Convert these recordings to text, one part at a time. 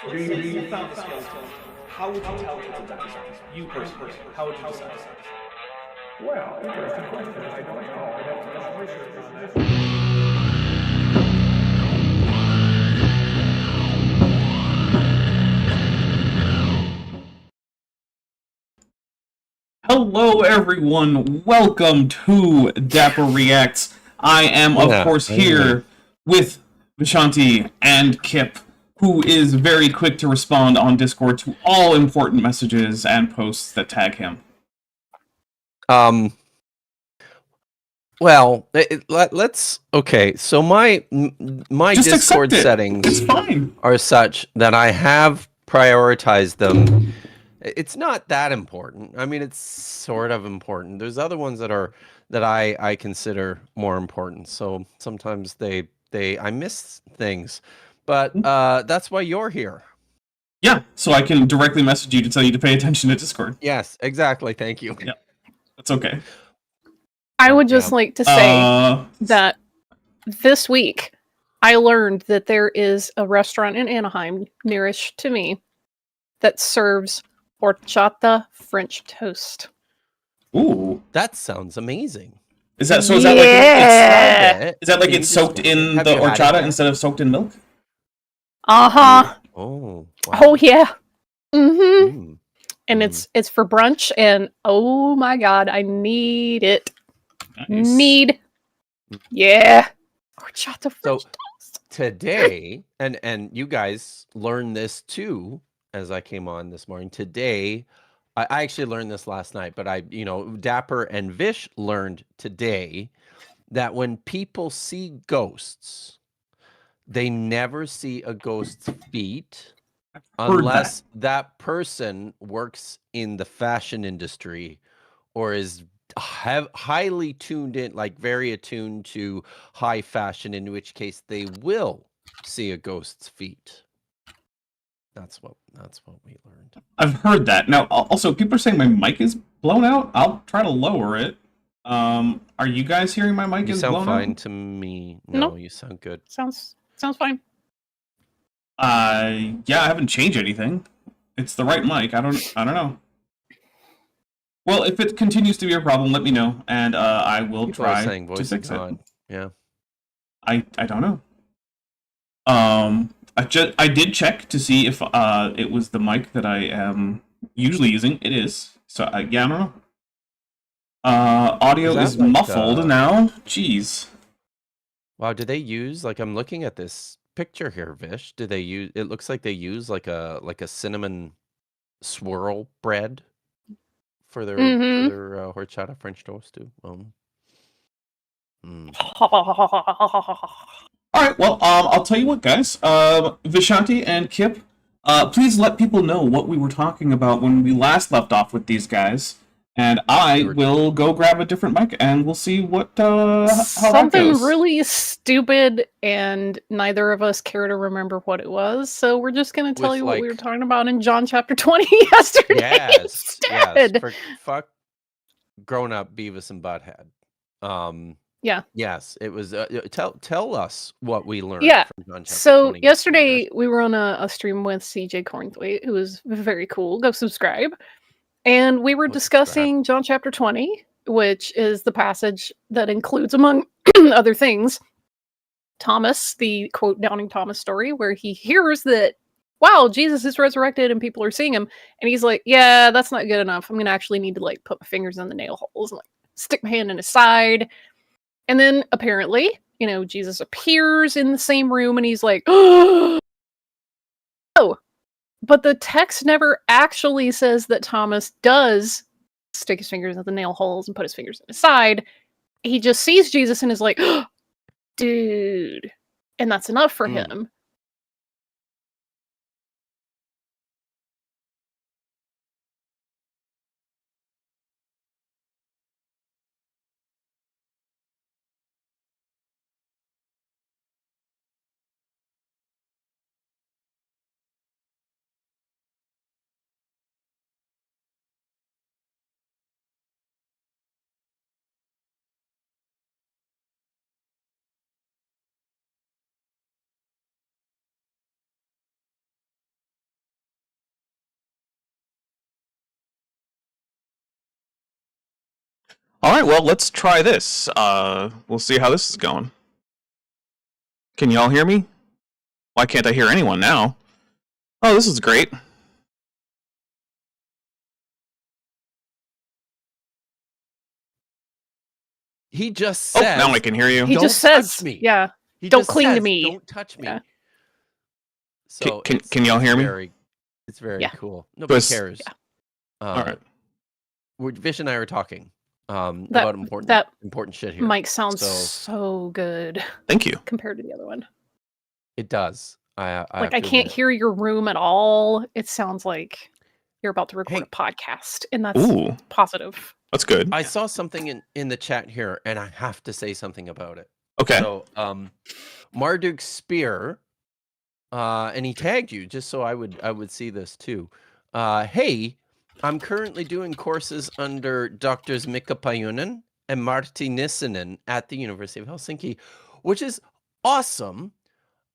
So it says you found the skeleton. How would you tell it's a dinosaur? You personally, how would you decide? Well, interesting question. I don't know. I'd have to do some research on that. Hello, everyone. Welcome to Dapper Reacts. I am, of course, here with Vishanti and Kip, who is very quick to respond on Discord to all important messages and posts that tag him. Well, let's. Okay, so my Just Discord accept it. settings It's fine. are such that I have prioritized them. It's not that important. I mean, it's sort of important. There's other ones that I consider more important. So sometimes I miss things, but that's why you're here. Yeah, so I can directly message you to tell you to pay attention to Discord. Yes, exactly. Thank you. Yeah, that's okay. I would just like to say that this week I learned that there is a restaurant in Anaheim nearest to me that serves horchata French toast. Ooh, that sounds amazing. Is that so? Is that like it's soaked in the horchata instead of soaked in milk? Uh-huh. Oh. Wow. Oh yeah. Mm-hmm. And it's for brunch, and oh my god, I need it. Nice. Yeah. Horchata French toast. Today, and you guys learned this too as I came on this morning. Today, I actually learned this last night, but Dapper and Vish learned today that when people see ghosts, they never see a ghost's feet unless that person works in the fashion industry or is highly tuned in, like very attuned to high fashion, in which case they will see a ghost's feet. That's what we learned. I've heard that. Now, also, people are saying my mic is blown out. I'll try to lower it. Are you guys hearing my mic is blown out? You sound fine to me. No, you sound good. Sounds fine. Yeah, I haven't changed anything. It's the right mic. I don't know. Well, if it continues to be a problem, let me know, and I will try to fix it. Yeah. I don't know. I did check to see if it was the mic that I am usually using. It is. So yeah, I don't know. Audio is like, muffled now. Jeez. Wow, did they use, like, I'm looking at this picture here, Vish. Did they use? It looks like they use like a cinnamon swirl bread for their horchata French toast too. All right, well, I'll tell you what, guys. Vishanti and Kip, please let people know what we were talking about when we last left off with these guys, and I will go grab a different mic, and we'll see what how something that goes. Really stupid, and neither of us care to remember what it was, so we're just going to tell you what we were talking about in John chapter 20 yesterday. Yes, yes. Fuck grown up Beavis and Butthead. Yeah. Yes, it was. Tell us what we learned. Yeah. From John chapter so 20 yesterday we were on a stream with CJ Cornthwaite, who was very cool. Go subscribe. And we were discussing John chapter 20, which is the passage that includes, among other things, Thomas, the quote Doubting Thomas story, where he hears that, wow, Jesus is resurrected and people are seeing him. And he's like, yeah, that's not good enough. I'm going to actually need to like put my fingers in the nail holes and like stick my hand in his side. And then apparently, Jesus appears in the same room and he's like, oh, but the text never actually says that Thomas does stick his fingers in the nail holes and put his fingers in his side. He just sees Jesus and is like, oh, dude. And that's enough for him. All right, well, let's try this. We'll see how this is going. Can y'all hear me? Why can't I hear anyone now? Oh, this is great. He just says... Oh, now I can hear you. He just says, me. yeah, He don't just cling to says, me. Don't touch me. Yeah. So Can y'all hear me? It's very Yeah. cool. Nobody Because- cares. Yeah. All right. Vish and I were talking about important shit here. Mic sounds So- so good Thank you. compared to the other one. It does. I Like, I can't hear your room at all. It sounds like you're about to record Hey. a podcast, and that's Ooh, positive. that's good. I saw something in the chat here, and I have to say something about it. Okay. So, Marduk Spear, and he tagged you just so I would see this too. Hey, I'm currently doing courses under Doctors Mika Pajunen and Martti Nissinen at the University of Helsinki, which is awesome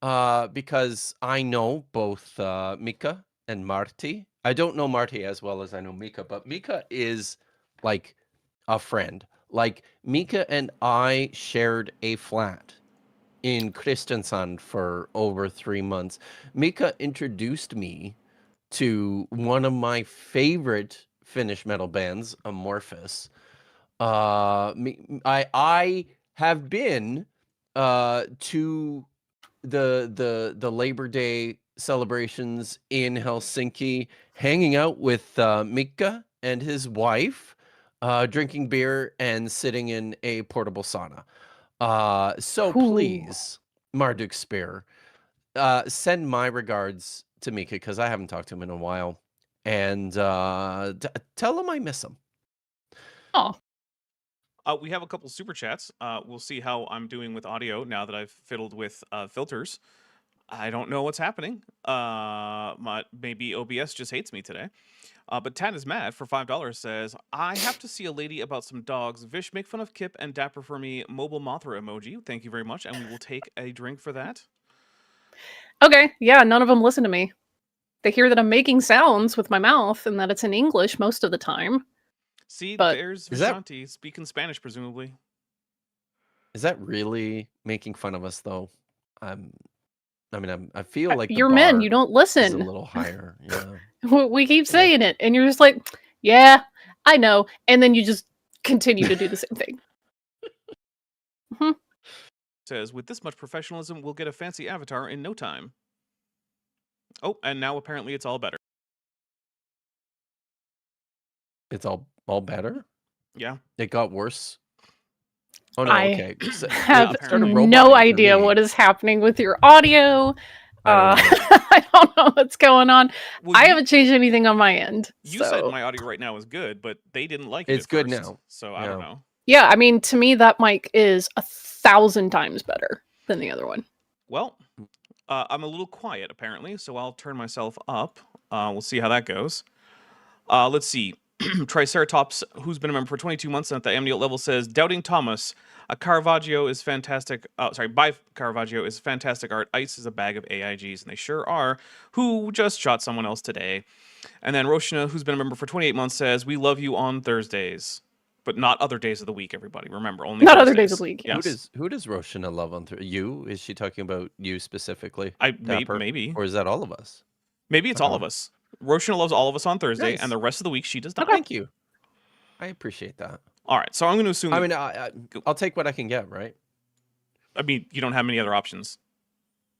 because I know both Mika and Martti. I don't know Martti as well as I know Mika, but Mika is like a friend. Like, Mika and I shared a flat in Kristiansand for over 3 months. Mika introduced me to one of my favorite Finnish metal bands, Amorphous. I have been to the Labor Day celebrations in Helsinki, hanging out with Mika and his wife, drinking beer and sitting in a portable sauna. So Cool. please, Marduk Spear, send my regards to Mika because I haven't talked to him in a while, and tell him I miss him. Oh, We have a couple super chats. We'll see how I'm doing with audio now that I've fiddled with filters. I don't know what's happening. Maybe OBS just hates me today. But Tan is mad for $5 says, I have to see a lady about some dogs. Vish, make fun of Kip and Dapper for me. Mobile Mothra emoji. Thank you very much. And we will take a drink for that. okay. Yeah, none of them listen to me. They hear that I'm making sounds with my mouth and that it's in English most of the time. See, But- there's Is that- Vishanti speaking Spanish, presumably. Is that really making fun of us, though? I feel like the You're men, bar you don't is a listen. little higher. Yeah. We keep saying it, and you're just like, yeah, I know. And then you just continue to do the same thing. Says, with this much professionalism, we'll get a fancy avatar in no time. Oh, and now apparently it's all better. It's all better. Yeah. It got worse. Oh no! I Okay. have started roboting no for idea me. what is happening with your audio. I don't know. I don't know what's going on. Well, I you- haven't changed anything on my end. You so. said my audio right now is good, but they didn't like it. It's at good first, now. So I don't Yeah. know. Yeah, I mean, to me, that mic is 1,000 times better than the other one. Well, I'm a little quiet apparently, so I'll turn myself up. We'll see how that goes. Let's see. Triceratops, who's been a member for 22 months and at the amniote level, says, Doubting Thomas, a Caravaggio is fantastic. By Caravaggio is fantastic art. Ice is a bag of AIGs, and they sure are. Who just shot someone else today? And then Roshna, who's been a member for 28 months, says, we love you on Thursdays. But not other days of the week, everybody. Remember, only Not Thursdays. other days of the week. Yes. Who does Roshana love on you? Is she talking about you specifically? Dapper? Maybe. Or is that all of us? Maybe it's all of us. Roshna loves all of us on Thursday, Nice. and the rest of the week she does not. Thank you. I appreciate that. All right, so I'm going to assume. I mean, I'll take what I can get, right? I mean, you don't have many other options.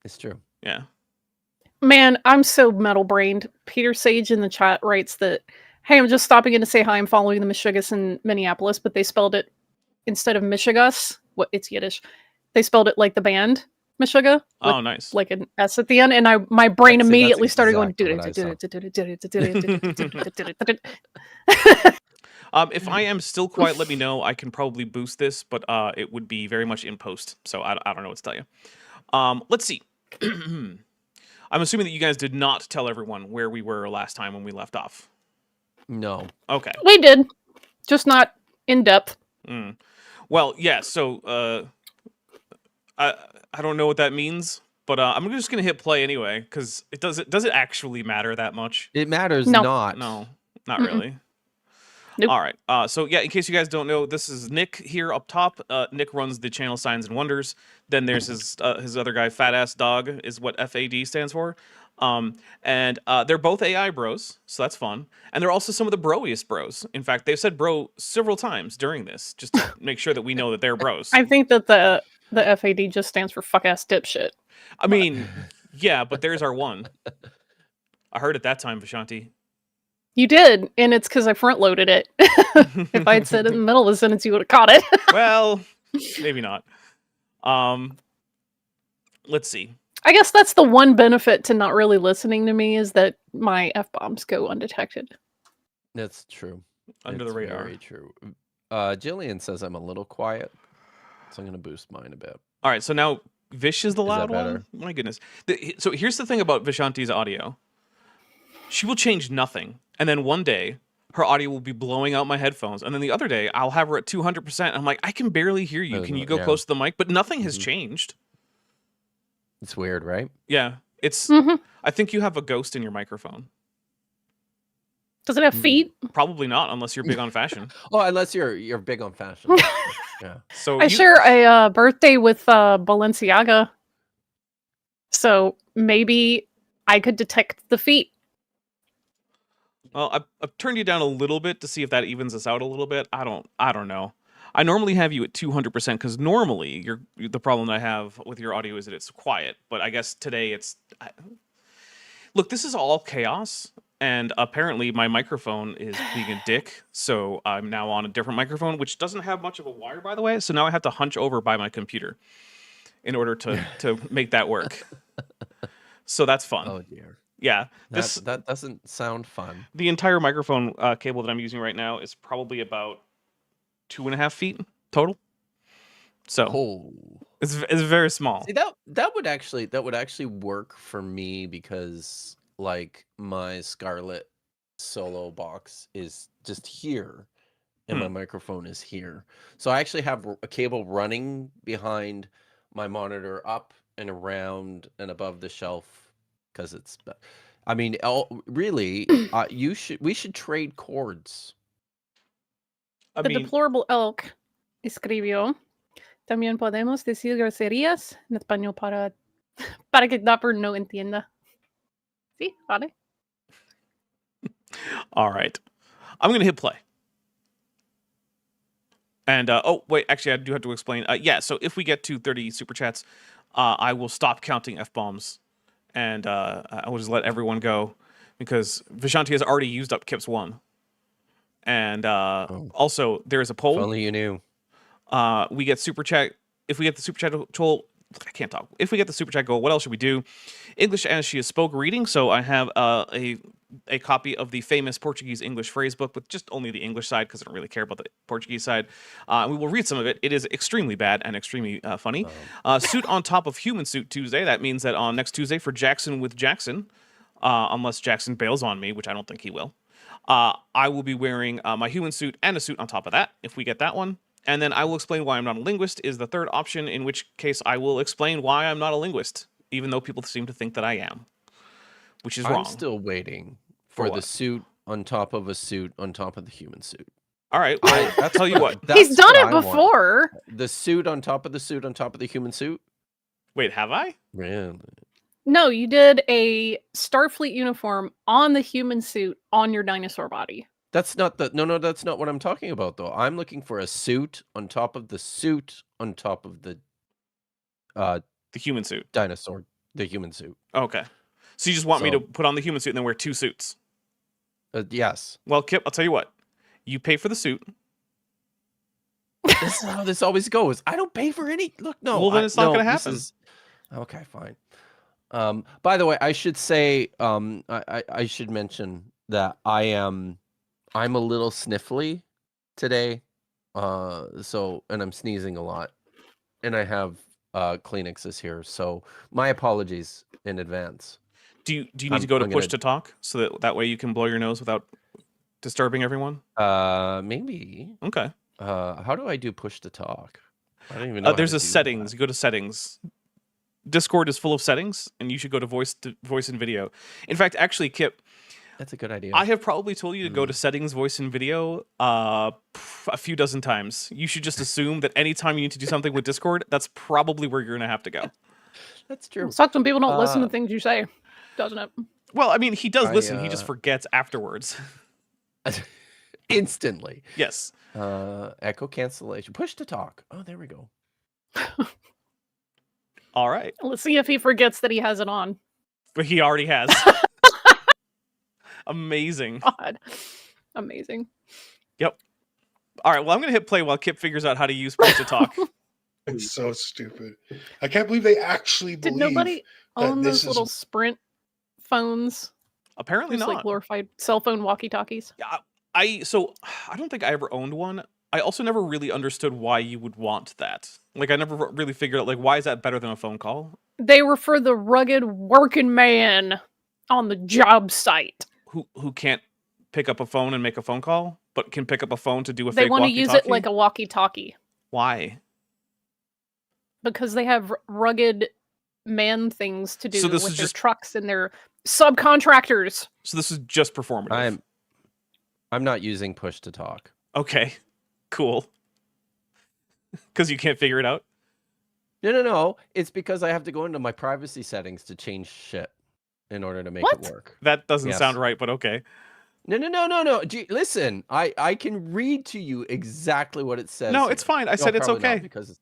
It's true. Yeah. Man, I'm so metal brained. Peter Sage in the chat writes that, hey, I'm just stopping in to say hi. I'm following the Michigas in Minneapolis, but they spelled it instead of Michigas. What? It's Yiddish. They spelled it like the band Michiga. Oh, nice. Like an S at the end, and my brain Actually, immediately that's started going. exactly If I am still quiet, let me know. I can probably boost this, but it would be very much in post, so I don't know what to tell you. Let's see. I'm assuming that you guys did not tell everyone where we were last time when we left off. No. Okay. We did, just not in depth. Well, yeah. So I don't know what that means, but I'm just gonna hit play anyway because does it actually matter that much? It matters No. not. No, not really. Nope. All right. So yeah, in case you guys don't know, this is Nick here up top. Nick runs the channel Signs and Wonders. Then there's his other guy, Fat Ass Dog, is what FAD stands for. And they're both AI bros, so that's fun. And they're also some of the broiest bros. In fact, they've said bro several times during this, just to make sure that we know that they're bros. I think that the FAD just stands for fuck ass dipshit. I mean, yeah, but there's our one. I heard it that time, Vishanti. You did, and it's because I front loaded it. If I had said it in the middle of the sentence, you would have caught it. Well, maybe not. Let's see. I guess that's the one benefit to not really listening to me is that my F-bombs go undetected. That's true. Under the radar. Very true. Jillian says I'm a little quiet, so I'm going to boost mine a bit. All right, so now Vish is the loud one? better? My goodness. So here's the thing about Vishanti's audio. She will change nothing, and then one day, her audio will be blowing out my headphones, and then the other day, I'll have her at 200%, and I'm like, I can barely hear you. Can you go close to the mic? But nothing has changed. It's weird, right? Yeah, it's... I think you have a ghost in your microphone. Does it have feet? Probably not, unless you're big on fashion. Oh, unless you're big on fashion. Yeah. So I share a birthday with Balenciaga, so maybe I could detect the feet. Well, I've turned you down a little bit to see if that evens us out a little bit. I don't know. I normally have you at 200% because normally the problem I have with your audio is that it's quiet. But I guess today it's... Look, this is all chaos. And apparently my microphone is being a dick. So I'm now on a different microphone, which doesn't have much of a wire, by the way. So now I have to hunch over by my computer in order to make that work. So that's fun. Oh, dear. Yeah, That doesn't sound fun. the entire microphone cable that I'm using right now is probably about 2.5 feet total. So it's very small. See, that would actually work for me because like my Scarlett solo box is just here, and my microphone is here. So I actually have a cable running behind my monitor up and around and above the shelf. Because it's, I mean, really, we should trade cords. The deplorable elk escribió. También podemos decir groserías en español para que Dapper no entienda. Sí, vale. All right, I'm gonna hit play. And oh wait, actually, I do have to explain. Yeah, so if we get to 30 super chats, I will stop counting F-bombs. And I will just let everyone go because Vishanti has already used up Kip's one. And also, there is a poll. If only you knew. We get super chat. If we get the super chat goal, I can't talk. If we get the super chat goal, what else should we do? English as she is spoke reading. So I have a copy of the famous Portuguese English phrase book with just only the English side because I don't really care about the Portuguese side. We will read some of it. It is extremely bad and extremely funny. Suit on top of Human Suit Tuesday. That means that on next Tuesday for Jackson with Jackson, unless Jackson bails on me, which I don't think he will, I will be wearing my human suit and a suit on top of that if we get that one. And then I will explain why I'm not a linguist is the third option, in which case I will explain why I'm not a linguist, even though people seem to think that I am, which is wrong. I'm still waiting for the suit on top of a suit on top of the human suit. All right, well, I'll tell you what. He's done it before. The suit on top of the suit on top of the human suit? Wait, have I? Really? No, you did a Starfleet uniform on the human suit on your dinosaur body. That's not that's not what I'm talking about though. I'm looking for a suit on top of the suit on top of the human suit. Dinosaur, the human suit. Okay. So you just want me to put on the human suit and then wear two suits? Yes. Well, Kip, I'll tell you what. You pay for the suit. This is how this always goes. I don't pay for any. Look, no. Well, then it's not going to happen. Okay, fine. By the way, I should say, I should mention that I'm a little sniffly today. And I'm sneezing a lot, and I have Kleenexes here. So my apologies in advance. Do you need to go to push to talk so that way you can blow your nose without disturbing everyone? Maybe. Okay. How do I do push to talk? I don't even know. There's a settings. You go to settings. Discord is full of settings, and you should go to voice and video. In fact, actually, Kip, That's a good idea. I have probably told you to go to settings, voice, and video a few dozen times. You should just assume that anytime you need to do something with Discord, that's probably where you're going to have to go. That's true. It sucks when people don't listen to things you say, doesn't it? Well, I mean, he does listen. He just forgets afterwards. Instantly. Yes. Echo cancellation. Push to talk. Oh, there we go. All right. Let's see if he forgets that he has it on. But he already has. Amazing. God. Amazing. Yep. All right, well, I'm going to hit play while Kip figures out how to use push to talk. It's so stupid. I can't believe they actually Did believe nobody own those little Sprint phones? Apparently Just not. like glorified cell phone walkie-talkies? Yeah, I don't think I ever owned one. I also never really understood why you would want that. Like, I never really figured out, like, why is that better than a phone call? They were for the rugged working man on the job site. Who can't pick up a phone and make a phone call, but can pick up a phone to do a They fake want to walkie-talkie? use it like a walkie-talkie. Why? Because they have rugged man things to do So this with is their just- trucks and their subcontractors. So this is just performative. I'm not using push to talk. Okay, cool. Because you can't figure it out? No. It's because I have to go into my privacy settings to change shit in order to make What? it work. That doesn't Yes. sound right, but okay. No. Gee, listen, I can read to you exactly what it says. No, here. it's fine. I No, said it's probably not, okay. because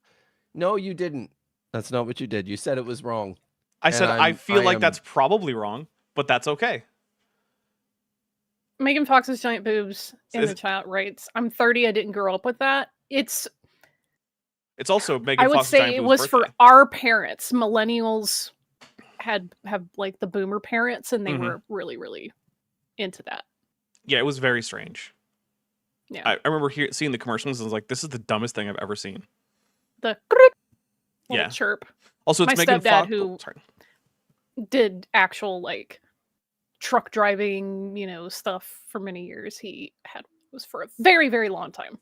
no, you didn't. That's not what you did. You said it was wrong. I said I feel like am- that's probably wrong, but that's okay. Megan Fox's giant boobs in Is- the chat writes, I'm 30, I didn't grow up with that. It's Also Megan I would Fox's say giant it boob's was for birthday. our parents. Millennials have like the boomer parents, and they Mhm. were really, really into that. Yeah, it was very strange. Yeah. I remember seeing the commercials and I was like, this is the dumbest thing I've ever seen. The little Yeah. chirp. Also, it's My Megan stepdad Fox. who- Oh, sorry. Did actual like truck driving, stuff for many years. Was for a very, very long time.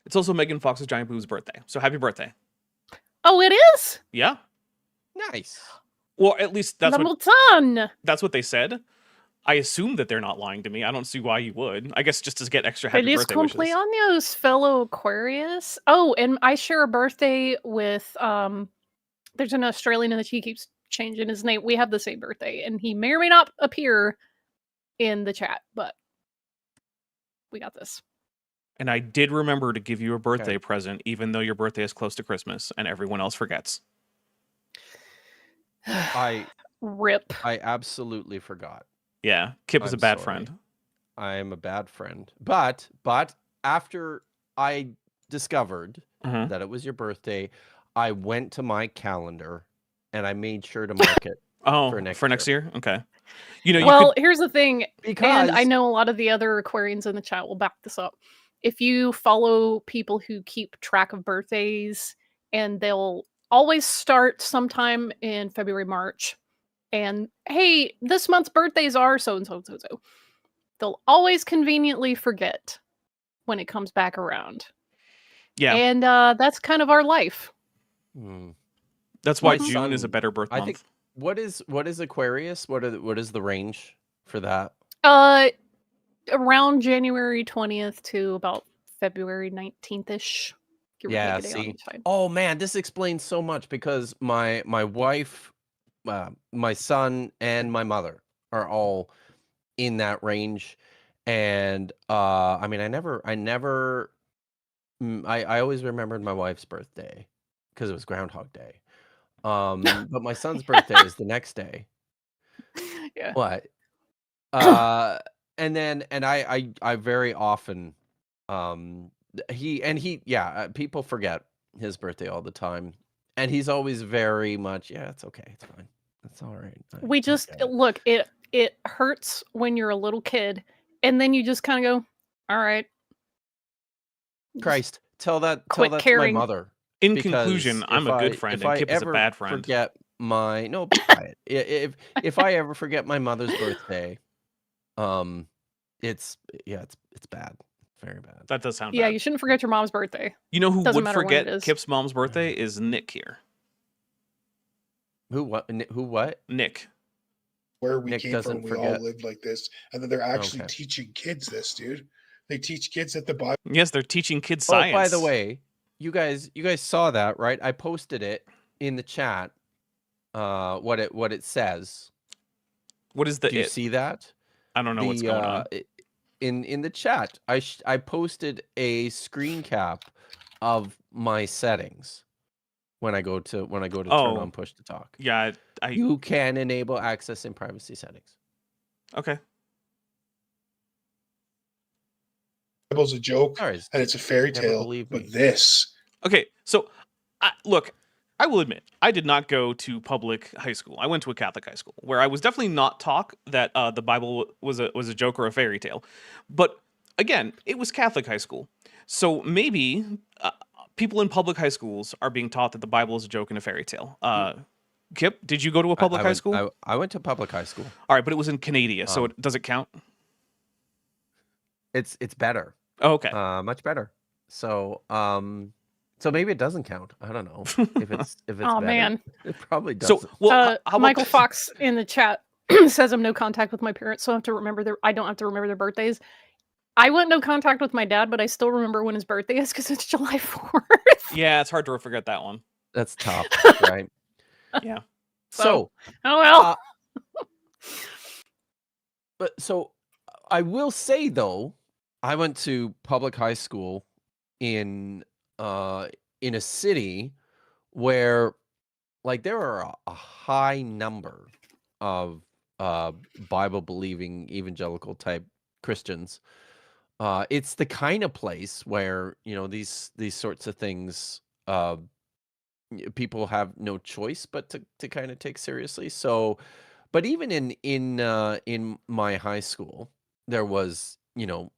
It's also Megan Fox's giant boob's birthday. So happy birthday. Oh, it is? Yeah. Nice. Well, at least that's what Hamilton. they said. I assume that they're not lying to me. I don't see why you would. I guess just to get extra happy Feliz birthday wishes. cumpleaños, fellow Aquarius. Oh, and I share a birthday with there's an Australian and he keeps changing his name. We have the same birthday, and he may or may not appear in the chat, but we got this. And I did remember to give you a birthday present, even though your birthday is close to Christmas and everyone else forgets. Rip. I absolutely forgot. Yeah, Kip is a I'm bad sorry. friend. I am a bad friend. But after I discovered Mhm. that it was your birthday, I went to my calendar and I made sure to mark it. Oh, for next year? Okay. You know, Well, here's the thing, Because and I know a lot of the other Aquarians in the chat will back this up. If you follow people who keep track of birthdays, and they'll always start sometime in February, March, and hey, this month's birthdays are so and so and so and so. They'll always conveniently forget when it comes back around. yeah, And that's kind of our life. Hmm. that's why my June is a son- better birth I month. think what is Aquarius? What is the range for that? Around January 20th to about February 19th-ish. Give or Yeah, take a day on see. each side. Oh man, this explains so much because my wife, my son, and my mother are all in that range, and I mean, I always remembered my wife's birthday because it was Groundhog Day, but my son's birthday is the next day. Yeah. What? And I very often, people forget his birthday all the time, and he's always very much, yeah, it's okay, it's fine, it's all right. We just Okay. look, it hurts when you're a little kid, and then you just kind of go, all right. Christ, tell that quit to my caring. mother. In because conclusion, I'm a good friend, if and I Kip is a ever bad friend. Forget my no, be quiet. If I ever forget my mother's birthday, it's bad, very bad. That does sound Yeah, bad. you shouldn't forget your mom's birthday. You know who Doesn't would matter when it forget is. Kip's mom's birthday is Nick here. Who what? Nick. where we Nick came doesn't from. We forget. all lived like this, and then they're actually Okay. teaching kids this, dude. They teach kids that the Bible. Yes, they're teaching kids science. Oh, by the way, you guys saw that, right? I posted it in the chat. What it says. What is the Do you see that? I don't know what's going on. In the chat, I posted a screen cap of my settings when I go to turn on push to talk. Yeah, You can enable access and privacy settings. Okay. Bible's a joke, Sorry, and it's a fairy never tale. believe me. But this, Okay, so look, I will admit, I did not go to public high school. I went to a Catholic high school where I was definitely not taught that the Bible was a joke or a fairy tale. But again, it was Catholic high school. So maybe people in public high schools are being taught that the Bible is a joke and a fairy tale. Kip, did you go to a public high school? I went to public high school. All right, but it was in Canada, so does it count? It's better. Oh, okay. Much better. So so maybe it doesn't count. I don't know if it's Oh better. man. It probably doesn't. So, well, how about Michael Fox in the chat says I'm no contact with my parents, so I don't have to remember their birthdays. I went no contact with my dad, but I still remember when his birthday is because it's July 4th. Yeah, it's hard to forget that one. That's tough, right? Yeah. So oh well. But so I will say though, I went to public high school in a city where like there are a high number of Bible believing evangelical type Christians. It's the kind of place where, you know, these sorts of things people have no choice but to kind of take seriously. So but even in my high school there was, you know,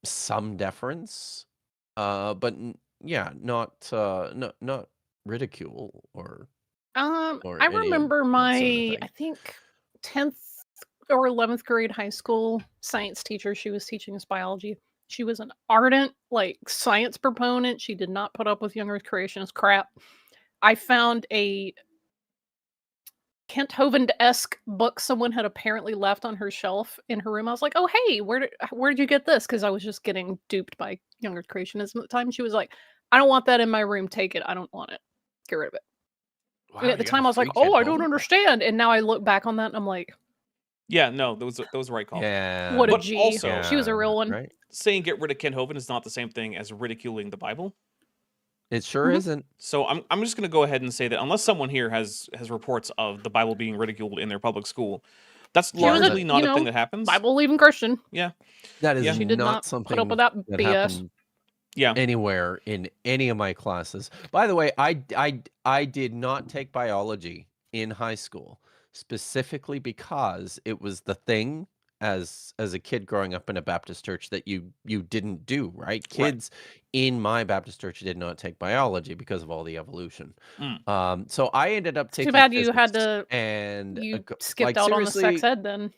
some deference, but yeah, not ridicule or I any of remember that my, sort of thing. I think 10th or 11th grade high school science teacher. She was teaching us biology. She was an ardent like science proponent. She did not put up with young Earth creationist crap. I found a Kent Hovind-esque book someone had apparently left on her shelf in her room. I was like, "Oh, hey, where did you get this?" Because I was just getting duped by young Earth creationism at the time. She was like, "I don't want that in my room. Take it. I don't want it. Get rid of it." Wow, And at the you got time, a I was like, free Kent "Oh, I don't Hovind? understand." And now I look back on that and I'm like, Yeah, no, that was the right call. Yeah. "What a But G." also- She was a real one. Right? Saying get rid of Kent Hovind is not the same thing as ridiculing the Bible. It sure Mhm. isn't. So I'm just going to go ahead and say that unless someone here has reports of the Bible being ridiculed in their public school, that's She was a, largely not you a thing know, that happens. Bible believing Christian. That is Yeah. She did not not something put up with that that BS. happened Yeah. anywhere in any of my classes. By the way, I did not take biology in high school specifically because it was the thing as a kid growing up in a Baptist church that you didn't do, right? Kids in my Baptist church did not take biology because of all the evolution. So I ended up taking Too bad you had physics to. and You like, skipped out on the seriously, sex ed then.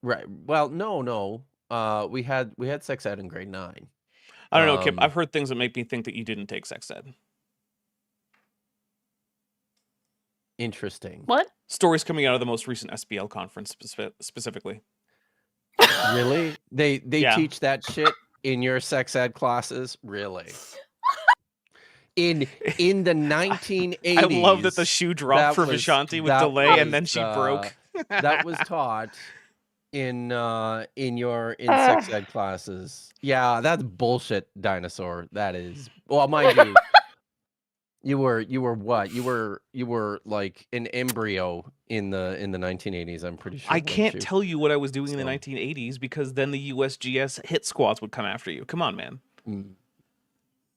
Right. Well, no. We had sex ed in grade 9. I don't know, Kip. Um, I've heard things that make me think that you didn't take sex ed. Interesting. What? Stories coming out of the most recent SBL conference specifically. Really? They Yeah. teach that shit in your sex ed classes? Really? In the 1980s. I love that the shoe dropped for Vishanti with delay and then she broke. That was taught in sex ed classes. Yeah, that's bullshit, dinosaur. That is. Well, mind you, you were what? You were like an embryo in the 1980s. I'm pretty sure. I weren't can't you? tell you what I was doing in the So- 1980s because then the USGS hit squads would come after you. Come on, man.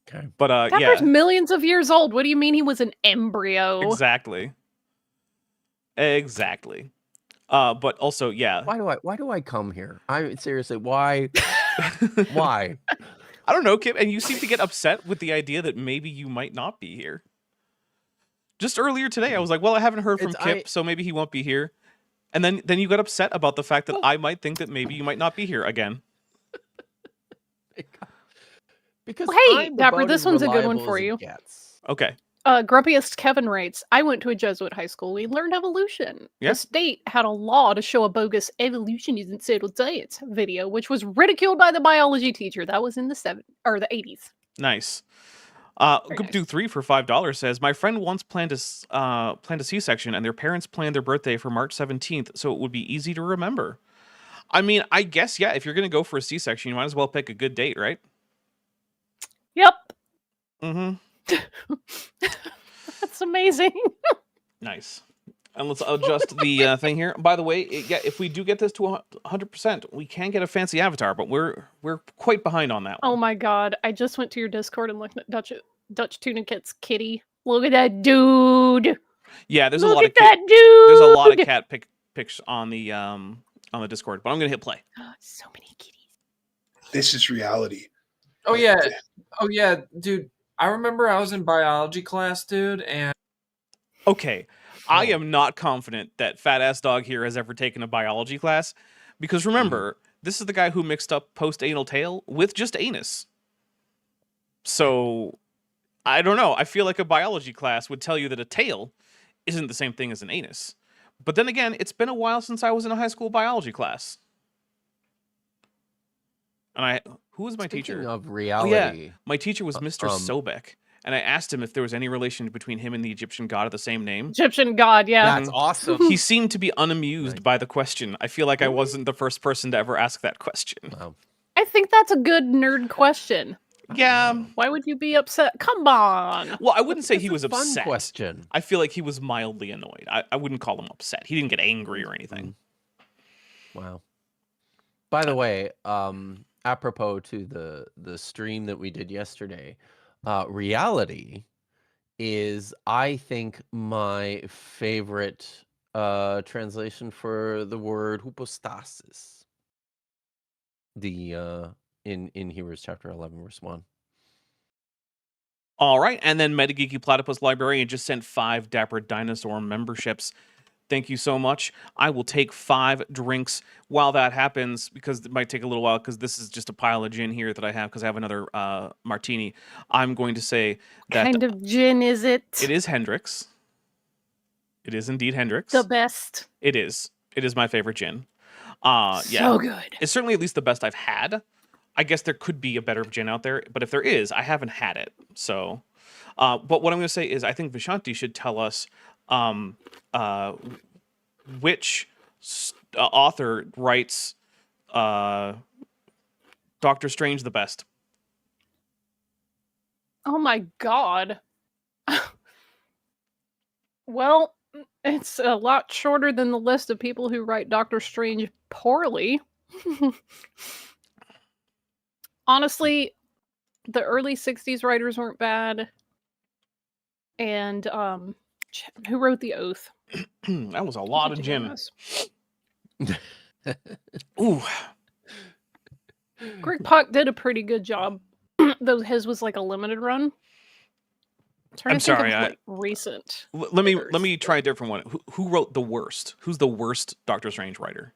Okay. But Dapper's yeah, millions of years old. What do you mean he was an embryo? exactly. But also, yeah. Why do I come here? I seriously, why? Why? I don't know, Kip, and you seem to get upset with the idea that maybe you might not be here. Just earlier today, I was like, well, I haven't heard from Kip, so maybe he won't be here. And then you got upset about the fact that I might think that maybe you might not be here again. Because Well, hey, I'm Dapper, about this as one's a good one reliable for as it you. gets. Okay. Grumpiest Kevin writes, I went to a Jesuit high school. We learned evolution. Yeah. The state had a law to show a bogus evolution isn't settled science video, which was ridiculed by the biology teacher. That was in the 80s. Nice. Very Goop nice. Do 3 for $5 says, my friend once planned a C-section, and their parents planned their birthday for March 17th, so it would be easy to remember. I mean, I guess, yeah, if you're going to go for a C-section, you might as well pick a good date, right? Yep. Mm-hmm. That's amazing. Nice. And let's adjust the thing here. By the way, if we do get this to 100%, we can get a fancy avatar, but we're quite behind on that one. Oh my god. I just went to your Discord and looked at Dutch Tunicat's kitty. Look at that dude. Yeah, there's Look a lot at of that dude. there's a lot of cat pics on the Discord, but I'm gonna hit play. So many kitties. This is reality. Oh yeah, dude. I remember I was in biology class, dude, and Okay, I am not confident that Fat Ass Dog here has ever taken a biology class, because remember, this is the guy who mixed up post-anal tail with just anus. So, I don't know. I feel like a biology class would tell you that a tail isn't the same thing as an anus. But then again, it's been a while since I was in a high school biology class. And who was my Speaking teacher? of reality, My teacher was Mr. Sobek. And I asked him if there was any relation between him and the Egyptian god of the same name. Egyptian god, yeah. that's awesome. He seemed to be unamused by the question. I feel like I wasn't the first person to ever ask that question. Wow. I think that's a good nerd question. Yeah. Why would you be upset? Come on. Well, I wouldn't say he It's was a fun upset. question. I feel like he was mildly annoyed. I wouldn't call him upset. He didn't get angry or anything. Wow. By the way, apropos to the stream that we did yesterday, reality is, I think, my favorite translation for the word hypostasis. The in Hebrews chapter 11 verse 1. All right, and then Metageeky Platypus Librarian just sent 5 Dapper Dinosaur memberships. Thank you so much. I will take 5 drinks while that happens, because it might take a little while, because this is just a pile of gin here that I have, because I have another martini. I'm going to say that... Kind of gin is it? It is Hendrix. It is indeed Hendrix. The best. It is. It is my favorite gin. Yeah. So good. It's certainly at least the best I've had. I guess there could be a better gin out there, but if there is, I haven't had it. So, but what I'm going to say is, I think Vishanti should tell us which author writes Doctor Strange the best. Oh my god. Well, it's a lot shorter than the list of people who write Doctor Strange poorly. Honestly, the early 60s writers weren't bad. And who wrote The Oath? That was a lot of gin. Goodness. Ooh. Greg Pak did a pretty good job, though his was like a limited run. I'm sorry, recent. Let me try a different one. Who wrote the worst? Who's the worst Doctor Strange writer?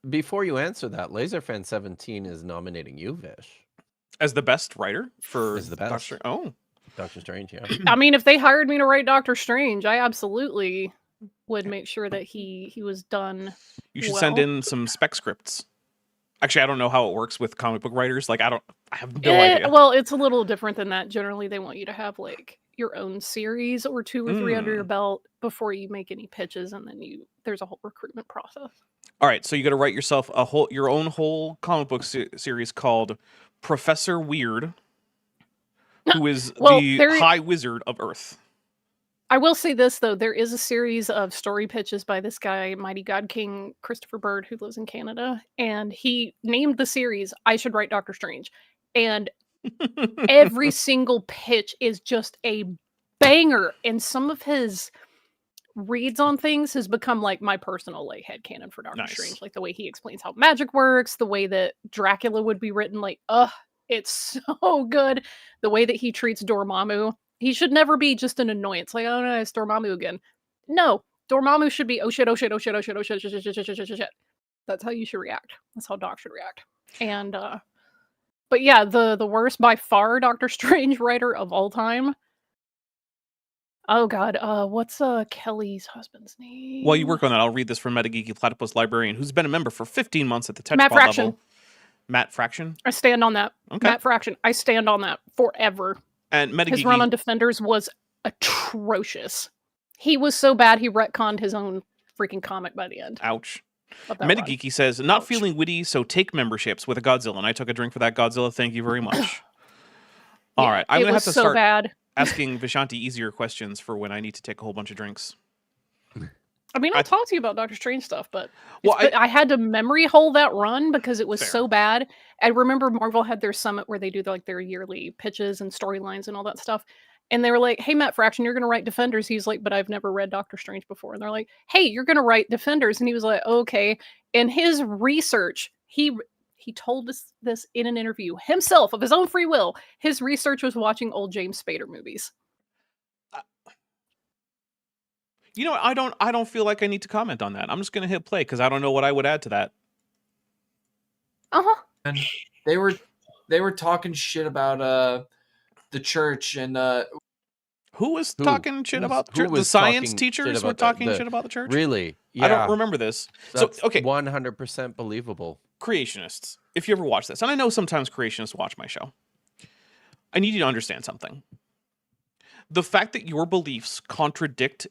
Before you answer that, LaserFan17 is nominating you, Vish, as the best writer for as the best. Doctor Strange, yeah. I mean, if they hired me to write Doctor Strange, I absolutely would make sure that he was done. You should send in some spec scripts. Actually, I don't know how it works with comic book writers. Like, I have no idea. Well, it's a little different than that. Generally, they want you to have like your own series or 2 or 3 under your belt before you make any pitches, and then there's a whole recruitment process. All right, so you got to write yourself your own whole comic book series called Professor Weird, who is the High Wizard of Earth. I will say this, though. There is a series of story pitches by this guy, Mighty God King Christopher Bird, who lives in Canada. And he named the series, I Should Write Doctor Strange. And every single pitch is just a banger. And some of his reads on things has become like my personal like headcanon for Doctor Strange. Like the way he explains how magic works, the way that Dracula would be written, like, it's so good. The way that he treats Dormammu. He should never be just an annoyance. Like, oh no, it's Dormammu again. No, Dormammu should be, oh shit, oh shit, oh shit, oh shit, oh shit, shit, shit, shit, shit, shit, shit. That's how you should react. That's how Doc should react. And, but yeah, the worst by far Doctor Strange writer of all time, Oh God, what's Kelly's husband's name? While you work on that, I'll read this from Metageeky Platypus Librarian, who's been a member for 15 months at the Tetrapod Matt Fraction. level. Matt Fraction? I stand on that. Okay. Matt Fraction. I stand on that forever. And His run Metageeky, on Defenders was atrocious. He was so bad he retconned his own freaking comic by the end. ouch. of that run. Metageeky says, not Ouch. feeling witty, so take memberships with a Godzilla. And I took a drink for that Godzilla. Thank you very much. All right. I'm It going to have was to so start bad. asking Vishanti easier questions for when I need to take a whole bunch of drinks. I mean, I'll talk to you about Doctor Strange stuff, but Well, but I had to memory hole that run because it was Fair. so bad. I remember Marvel had their summit where they do like their yearly pitches and storylines and all that stuff. And they were like, "Hey, Matt Fraction, you're going to write Defenders." He's like, "But I've never read Doctor Strange before." And they're like, "Hey, you're going to write Defenders." And he was like, "Okay." And his research, he told us this in an interview himself of his own free will. His research was watching old James Spader movies. You know what? I don't feel like I need to comment on that. I'm just going to hit play because I don't know what I would add to that. Uh-huh. And they were talking shit about the church and Who was Who? talking shit Who's- about the who church? The was science talking teachers shit were about talking the- shit about the church? Really? Yeah. I don't remember this. That's so, okay, 100% believable. creationists, if you ever watch this, and I know sometimes creationists watch my show, I need you to understand something. The fact that your beliefs contradict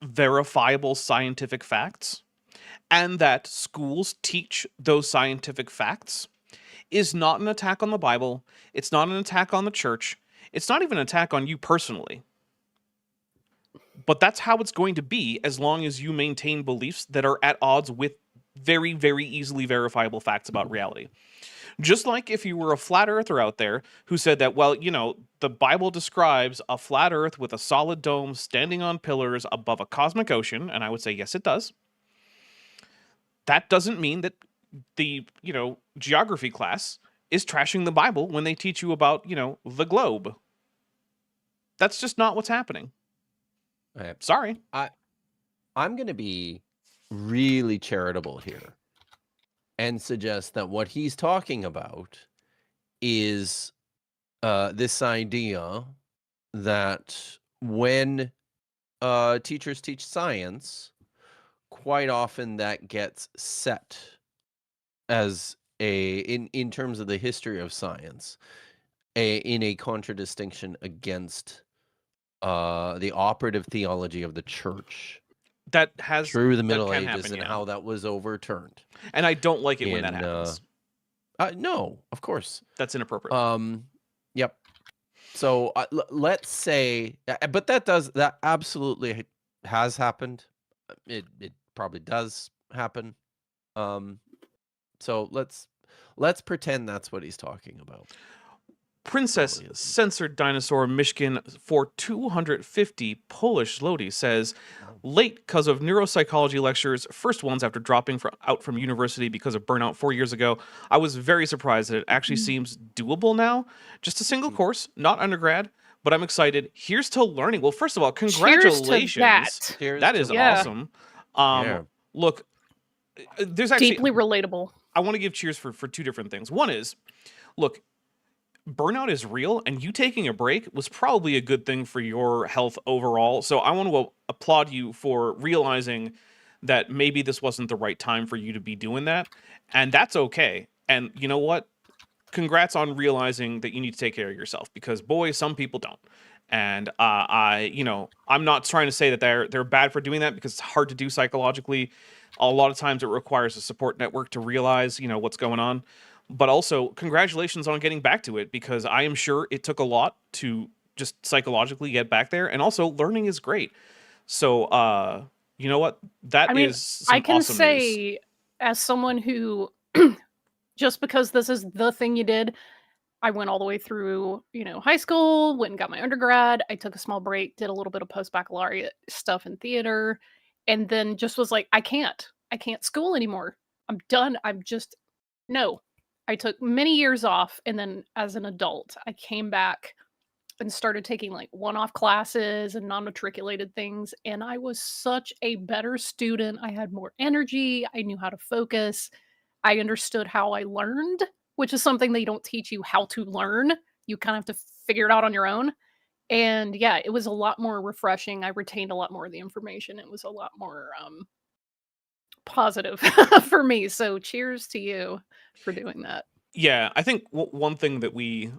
verifiable scientific facts and that schools teach those scientific facts is not an attack on the Bible. It's not an attack on the church. It's not even an attack on you personally. But that's how it's going to be as long as you maintain beliefs that are at odds with very, very easily verifiable facts about reality. Just like if you were a flat earther out there who said that, well, you know, the Bible describes a flat earth with a solid dome standing on pillars above a cosmic ocean, and I would say, yes, it does. That doesn't mean that the, you know, geography class is trashing the Bible when they teach you about, you know, the globe. That's just not what's happening. Right. Sorry. I'm going to be really charitable here and suggest that what he's talking about is this idea that when teachers teach science, quite often that gets set as in terms of the history of science, in a contradistinction against the operative theology of the church That has through the that Middle can Ages happen, and yeah. how that was overturned. And I don't like it when that in, happens. No, of course. That's inappropriate. Yep. So let's say, but that absolutely has happened. It probably does happen. So let's pretend that's what he's talking about. Princess Probably isn't. Censored Dinosaur Michigan for 250 Polish zloty says, late because of neuropsychology lectures, first ones after dropping out from university because of burnout 4 years ago. I was very surprised that it actually seems doable now. Just a single course, not undergrad, but I'm excited. Here's to learning. Well, first of all, congratulations. Cheers to that. Cheers That to is that. Yeah. awesome. Yeah. Look, there's actually Deeply relatable. I want to give cheers for two different things. One is, look, burnout is real, and you taking a break was probably a good thing for your health overall. So I want to applaud you for realizing that maybe this wasn't the right time for you to be doing that, and that's okay. And you know what? Congrats on realizing that you need to take care of yourself, because boy, some people don't. And I'm not trying to say that they're bad for doing that, because it's hard to do psychologically. A lot of times it requires a support network to realize, you know, what's going on. But also, congratulations on getting back to it, because I am sure it took a lot to just psychologically get back there. And also, learning is great. So, you know what? That is some I can awesome say, news. as someone who, just because this is the thing you did, I went all the way through, high school, went and got my undergrad. I took a small break, did a little bit of post-baccalaureate stuff in theater, and then just was like, I can't school anymore. I'm done. No. I took many years off, and then as an adult, I came back and started taking like one-off classes and non-matriculated things, and I was such a better student. I had more energy. I knew how to focus. I understood how I learned, which is something they don't teach you how to learn. You kind of have to figure it out on your own. And yeah, it was a lot more refreshing. I retained a lot more of the information. It was a lot more positive for me. So cheers to you for doing that. Yeah, I think one thing that we,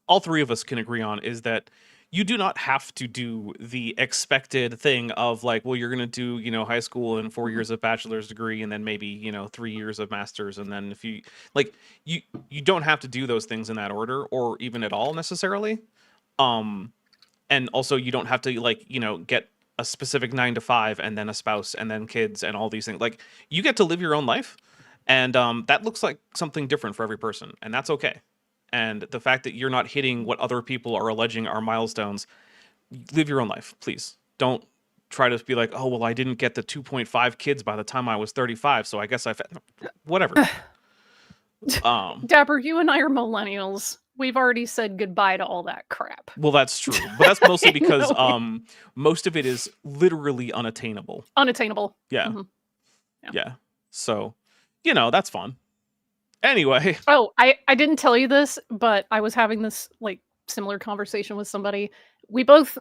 all three of us can agree on is that you do not have to do the expected thing of like, well, you're going to do, high school and 4 years of bachelor's degree and then maybe, 3 years of master's. And then if you like, you don't have to do those things in that order or even at all necessarily. And also you don't have to like, get a specific 9 to 5 and then a spouse and then kids and all these things. Like you get to live your own life. And that looks like something different for every person. And that's okay. And the fact that you're not hitting what other people are alleging are milestones, live your own life, please. Don't try to be like, oh, well, I didn't get the 2.5 kids by the time I was 35, so I guess whatever. Dapper, you and I are millennials. We've already said goodbye to all that crap. Well, that's true. But that's mostly because most of it is literally unattainable. Unattainable. Yeah. Mm-hmm. Yeah. So, that's fun. Anyway. Oh, I didn't tell you this, but I was having this like similar conversation with somebody. We both,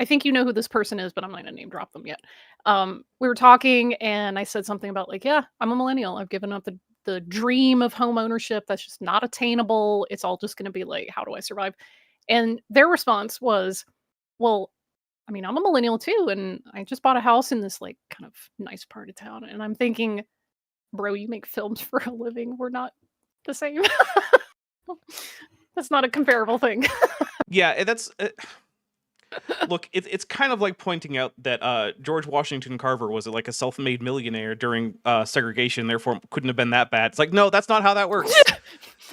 I think you know who this person is, but I'm not gonna name drop them yet. We were talking and I said something about like, yeah, I'm a millennial. I've given up the dream of home ownership. That's just not attainable. It's all just gonna be like, how do I survive? And their response was, well, I mean, I'm a millennial too, and I just bought a house in this like kind of nice part of town. And I'm thinking, bro, you make films for a living. We're not the same. That's not a comparable thing. Yeah, that's... Look, it's kind of like pointing out that George Washington Carver was like a self-made millionaire during segregation, therefore couldn't have been that bad. It's like, no, that's not how that works.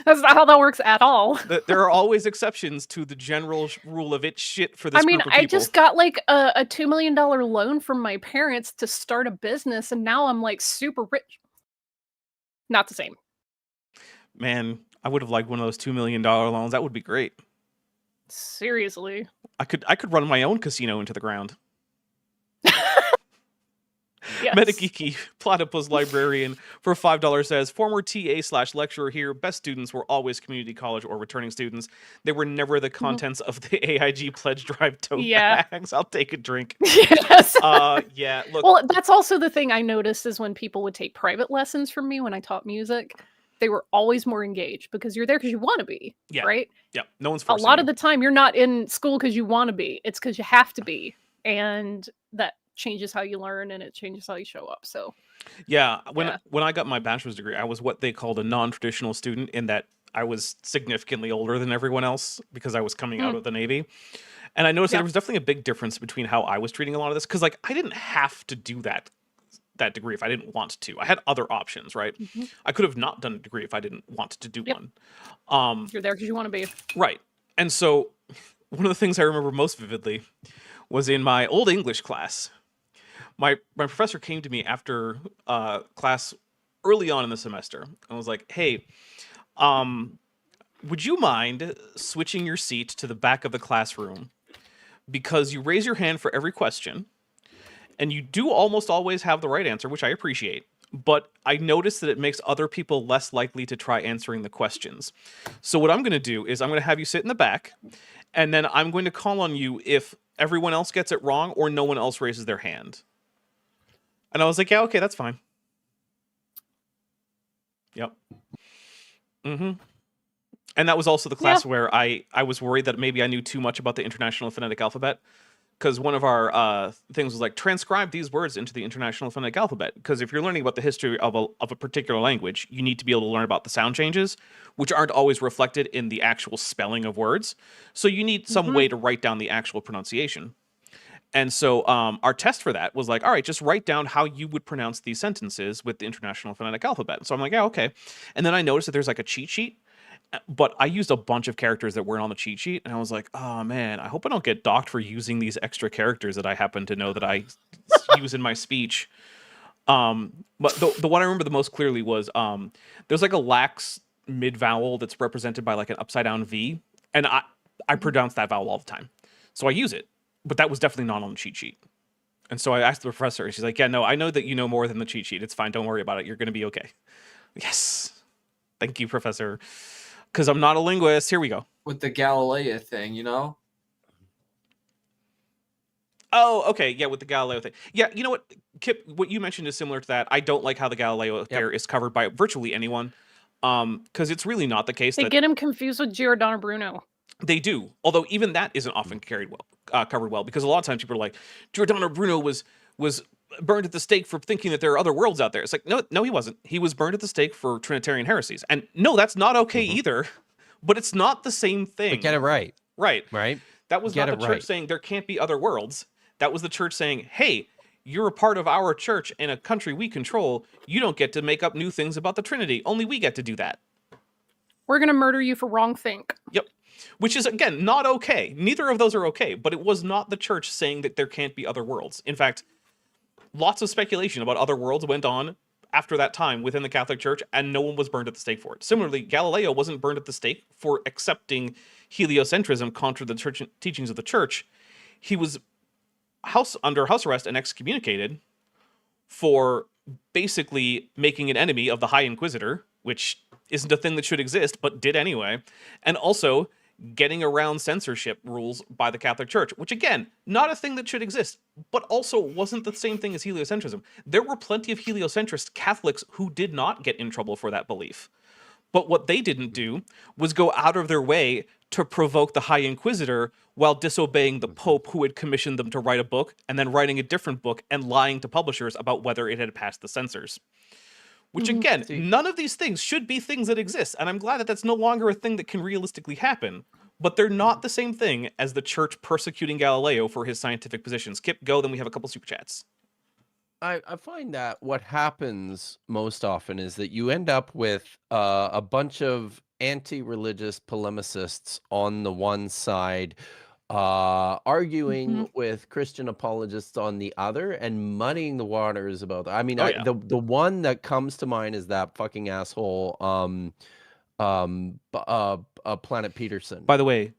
That's not how that works at all. There are always exceptions to the general rule of it's shit for this group of people. I just got like a $2 million loan from my parents to start a business, and now I'm like super rich. Not the same. Man, I would have liked one of those $2 million loans. That would be great. Seriously. I could run my own casino into the ground. Yes. Metageeky Platypus Librarian for $5 says, former TA/lecturer here. Best students were always community college or returning students. They were never the contents of the AIG pledge drive tote bags. I'll take a drink. Yes. Yeah. Look. Well, that's also the thing I noticed is when people would take private lessons from me when I taught music, they were always more engaged because you're there because you want to be. Yeah. Right. Yeah. No one's forcing a lot you. of the time you're not in school because you want to be. It's because you have to be, and that changes how you learn and it changes how you show up. So yeah, when I got my bachelor's degree, I was what they called a non-traditional student in that I was significantly older than everyone else because I was coming out of the Navy. And I noticed that there was definitely a big difference between how I was treating a lot of this, because like I didn't have to do that degree if I didn't want to. I had other options, right? I could have not done a degree if I didn't want to do one. You're there because you want to be. Right. And so one of the things I remember most vividly was in my old English class. My professor came to me after class early on in the semester and was like, hey, would you mind switching your seat to the back of the classroom? Because you raise your hand for every question, and you do almost always have the right answer, which I appreciate. But I noticed that it makes other people less likely to try answering the questions. So what I'm going to do is I'm going to have you sit in the back, and then I'm going to call on you if everyone else gets it wrong or no one else raises their hand. And I was like, yeah, okay, that's fine. Yep. And that was also the class where I was worried that maybe I knew too much about the International Phonetic Alphabet. Because one of our things was like, transcribe these words into the International Phonetic Alphabet. Because if you're learning about the history of a particular language, you need to be able to learn about the sound changes, which aren't always reflected in the actual spelling of words. So you need some way to write down the actual pronunciation. And so our test for that was like, all right, just write down how you would pronounce these sentences with the International Phonetic Alphabet. So I'm like, yeah, okay. And then I noticed that there's like a cheat sheet, but I used a bunch of characters that weren't on the cheat sheet. And I was like, oh man, I hope I don't get docked for using these extra characters that I happen to know that I use in my speech. But the one I remember the most clearly was there's like a lax mid-vowel that's represented by like an upside down V. And I pronounce that vowel all the time. So I use it. But that was definitely not on the cheat sheet. And so I asked the professor, and she's like, yeah, no, I know that you know more than the cheat sheet. It's fine. Don't worry about it. You're going to be okay. Yes. Thank you, professor. Because I'm not a linguist. Here we go. With the Galilea thing, you know? Oh, okay, yeah, with the Galileo thing. Yeah, you know what, Kip, what you mentioned is similar to that. I don't like how the Galileo affair is covered by virtually anyone, because it's really not the case They that get him confused with Giordano Bruno. they do. Although even that isn't often covered well, because a lot of times people are like, Giordano Bruno was burned at the stake for thinking that there are other worlds out there. It's like, no, he wasn't. He was burned at the stake for Trinitarian heresies, and no, that's not okay either. But it's not the same thing. But get it right. Right. That was not the church saying there can't be other worlds. That was the church saying, hey, you're a part of our church in a country we control. You don't get to make up new things about the Trinity. Only we get to do that. We're going to murder you for wrong think. Yep. Which is, again, not okay. Neither of those are okay. But it was not the church saying that there can't be other worlds. In fact, lots of speculation about other worlds went on after that time within the Catholic Church, and no one was burned at the stake for it. Similarly, Galileo wasn't burned at the stake for accepting heliocentrism contra the church teachings of the church. He was under house arrest and excommunicated for basically making an enemy of the High Inquisitor, which isn't a thing that should exist, but did anyway, and also getting around censorship rules by the Catholic Church, which again, not a thing that should exist, but also wasn't the same thing as heliocentrism. There were plenty of heliocentrist Catholics who did not get in trouble for that belief. But what they didn't do was go out of their way to provoke the High Inquisitor while disobeying the Pope, who had commissioned them to write a book, and then writing a different book and lying to publishers about whether it had passed the censors. Which, again, none of these things should be things that exist, and I'm glad that that's no longer a thing that can realistically happen. But they're not the same thing as the church persecuting Galileo for his scientific positions. Kip, go, then we have a couple super chats. I find that what happens most often is that you end up with a bunch of anti-religious polemicists on the one side, arguing with Christian apologists on the other, and muddying the waters about that. I mean, the one that comes to mind is that fucking asshole, Planet Peterson. By the way,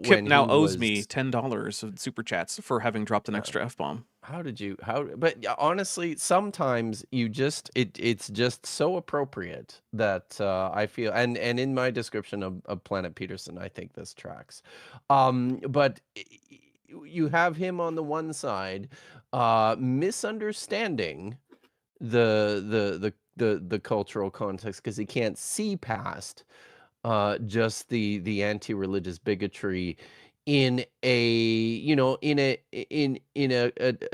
Kip now owes was me $10 of super chats for having dropped an extra F-bomb. But honestly, sometimes it's just so appropriate that I feel, and in my description of Planet Peterson, I think this tracks. But you have him on the one side, misunderstanding the cultural context because he can't see past just the anti-religious bigotry in a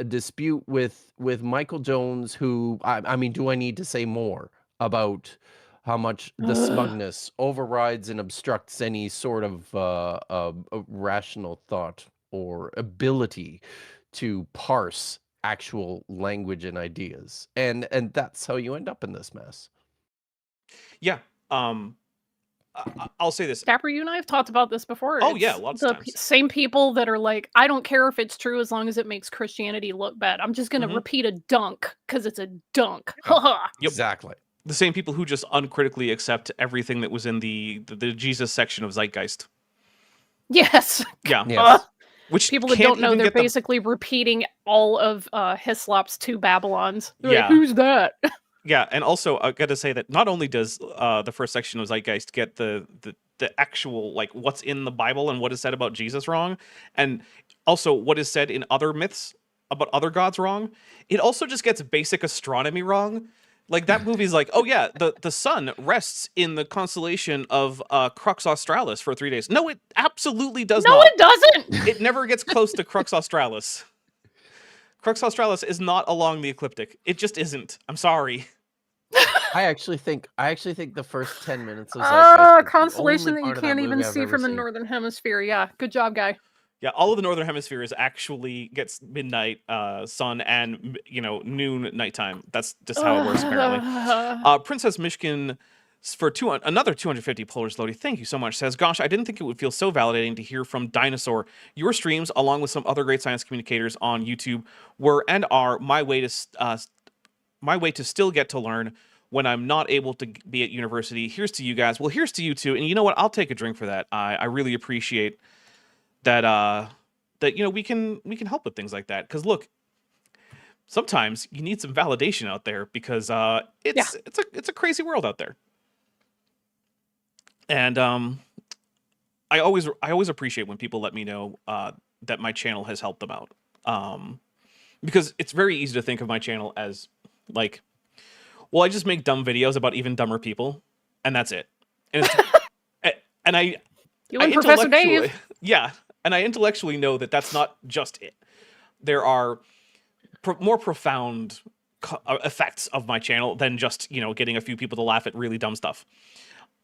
dispute with Michael Jones, who I mean, do I need to say more about how much the smugness overrides and obstructs any sort of rational thought or ability to parse actual language and ideas, and that's how you end up in this mess. Yeah. I'll say this. Dapper, you and I have talked about this before. Oh, yeah, lots of times. Same people that are like, I don't care if it's true as long as it makes Christianity look bad. I'm just going to repeat a dunk because it's a dunk. Yep. Exactly. The same people who just uncritically accept everything that was in the Jesus section of Zeitgeist. Yes. Yeah. Yes. Which people that don't know, they're basically repeating all of Hislop's two Babylons. They're like, who's that? Yeah, and also I got to say that not only does the first section of Zeitgeist get the actual, like, what's in the Bible and what is said about Jesus wrong, and also what is said in other myths about other gods wrong, it also just gets basic astronomy wrong. Like, that movie's like, oh yeah, the sun rests in the constellation of Crux Australis for 3 days. No, it absolutely does not. No, it doesn't! It never gets close to Crux Australis. Crux Australis is not along the ecliptic. It just isn't. I'm sorry. I actually think the first 10 minutes of constellation that you can't even see from the northern hemisphere. Yeah, good job, guy. Yeah, all of the northern hemisphere is actually gets midnight sun and noon nighttime. That's just how it works apparently. Princess Mishkin for another 250 Polish Lodi. Thank you so much. Says, gosh, I didn't think it would feel so validating to hear from Dinosaur. Your streams, along with some other great science communicators on YouTube, were and are my way to still get to learn when I'm not able to be at university. Here's to you guys. Well, here's to you too. And you know what? I'll take a drink for that. I really appreciate that. We can help with things like that. Because look, sometimes you need some validation out there because it's a crazy world out there. And I always appreciate when people let me know that my channel has helped them out. Because it's very easy to think of my channel as like, well, I just make dumb videos about even dumber people, and that's it. And it's, and You and Professor Dave. yeah, and I intellectually know that that's not just it. There are more profound effects of my channel than just, you know, getting a few people to laugh at really dumb stuff.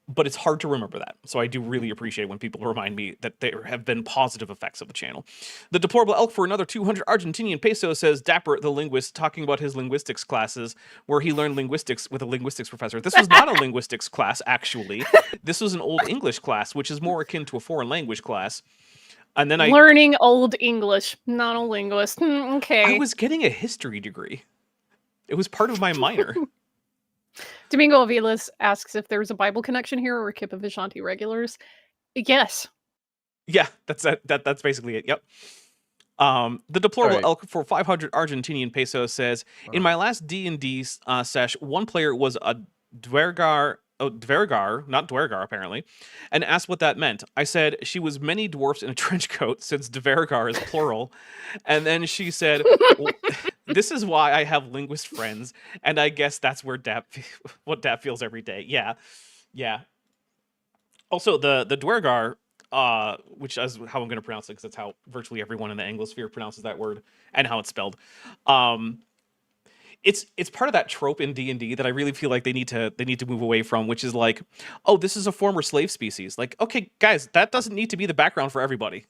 But it's hard to remember that. So I do really appreciate when people remind me that there have been positive effects of the channel. The Deplorable Elk for another 200 Argentinian pesos says, Dapper, the linguist, talking about his linguistics classes where he learned linguistics with a linguistics professor. This was not a linguistics class, actually. This was an Old English class, which is more akin to a foreign language class. And then Learning Old English, not a linguist. Okay. I was getting a history degree. It was part of my minor. Domingo Aviles asks if there's a Bible connection here or Kip and Vishanti regulars. Yes. Yeah, that's basically it. Yep. The Deplorable Elk for 500 Argentinian pesos says, in my last D&D sesh, one player was a Dwergar, not Dwergar apparently, and asked what that meant. I said she was many dwarfs in a trench coat, since Dwergar is plural. And then she said, well, this is why I have linguist friends, and I guess that's where what Dap feels every day. Yeah. Yeah. Also, the Dwergar, which is how I'm going to pronounce it, because that's how virtually everyone in the Anglosphere pronounces that word, and how it's spelled. It's part of that trope in D&D that I really feel like they need to move away from, which is like, oh, this is a former slave species. Like, okay, guys, that doesn't need to be the background for everybody.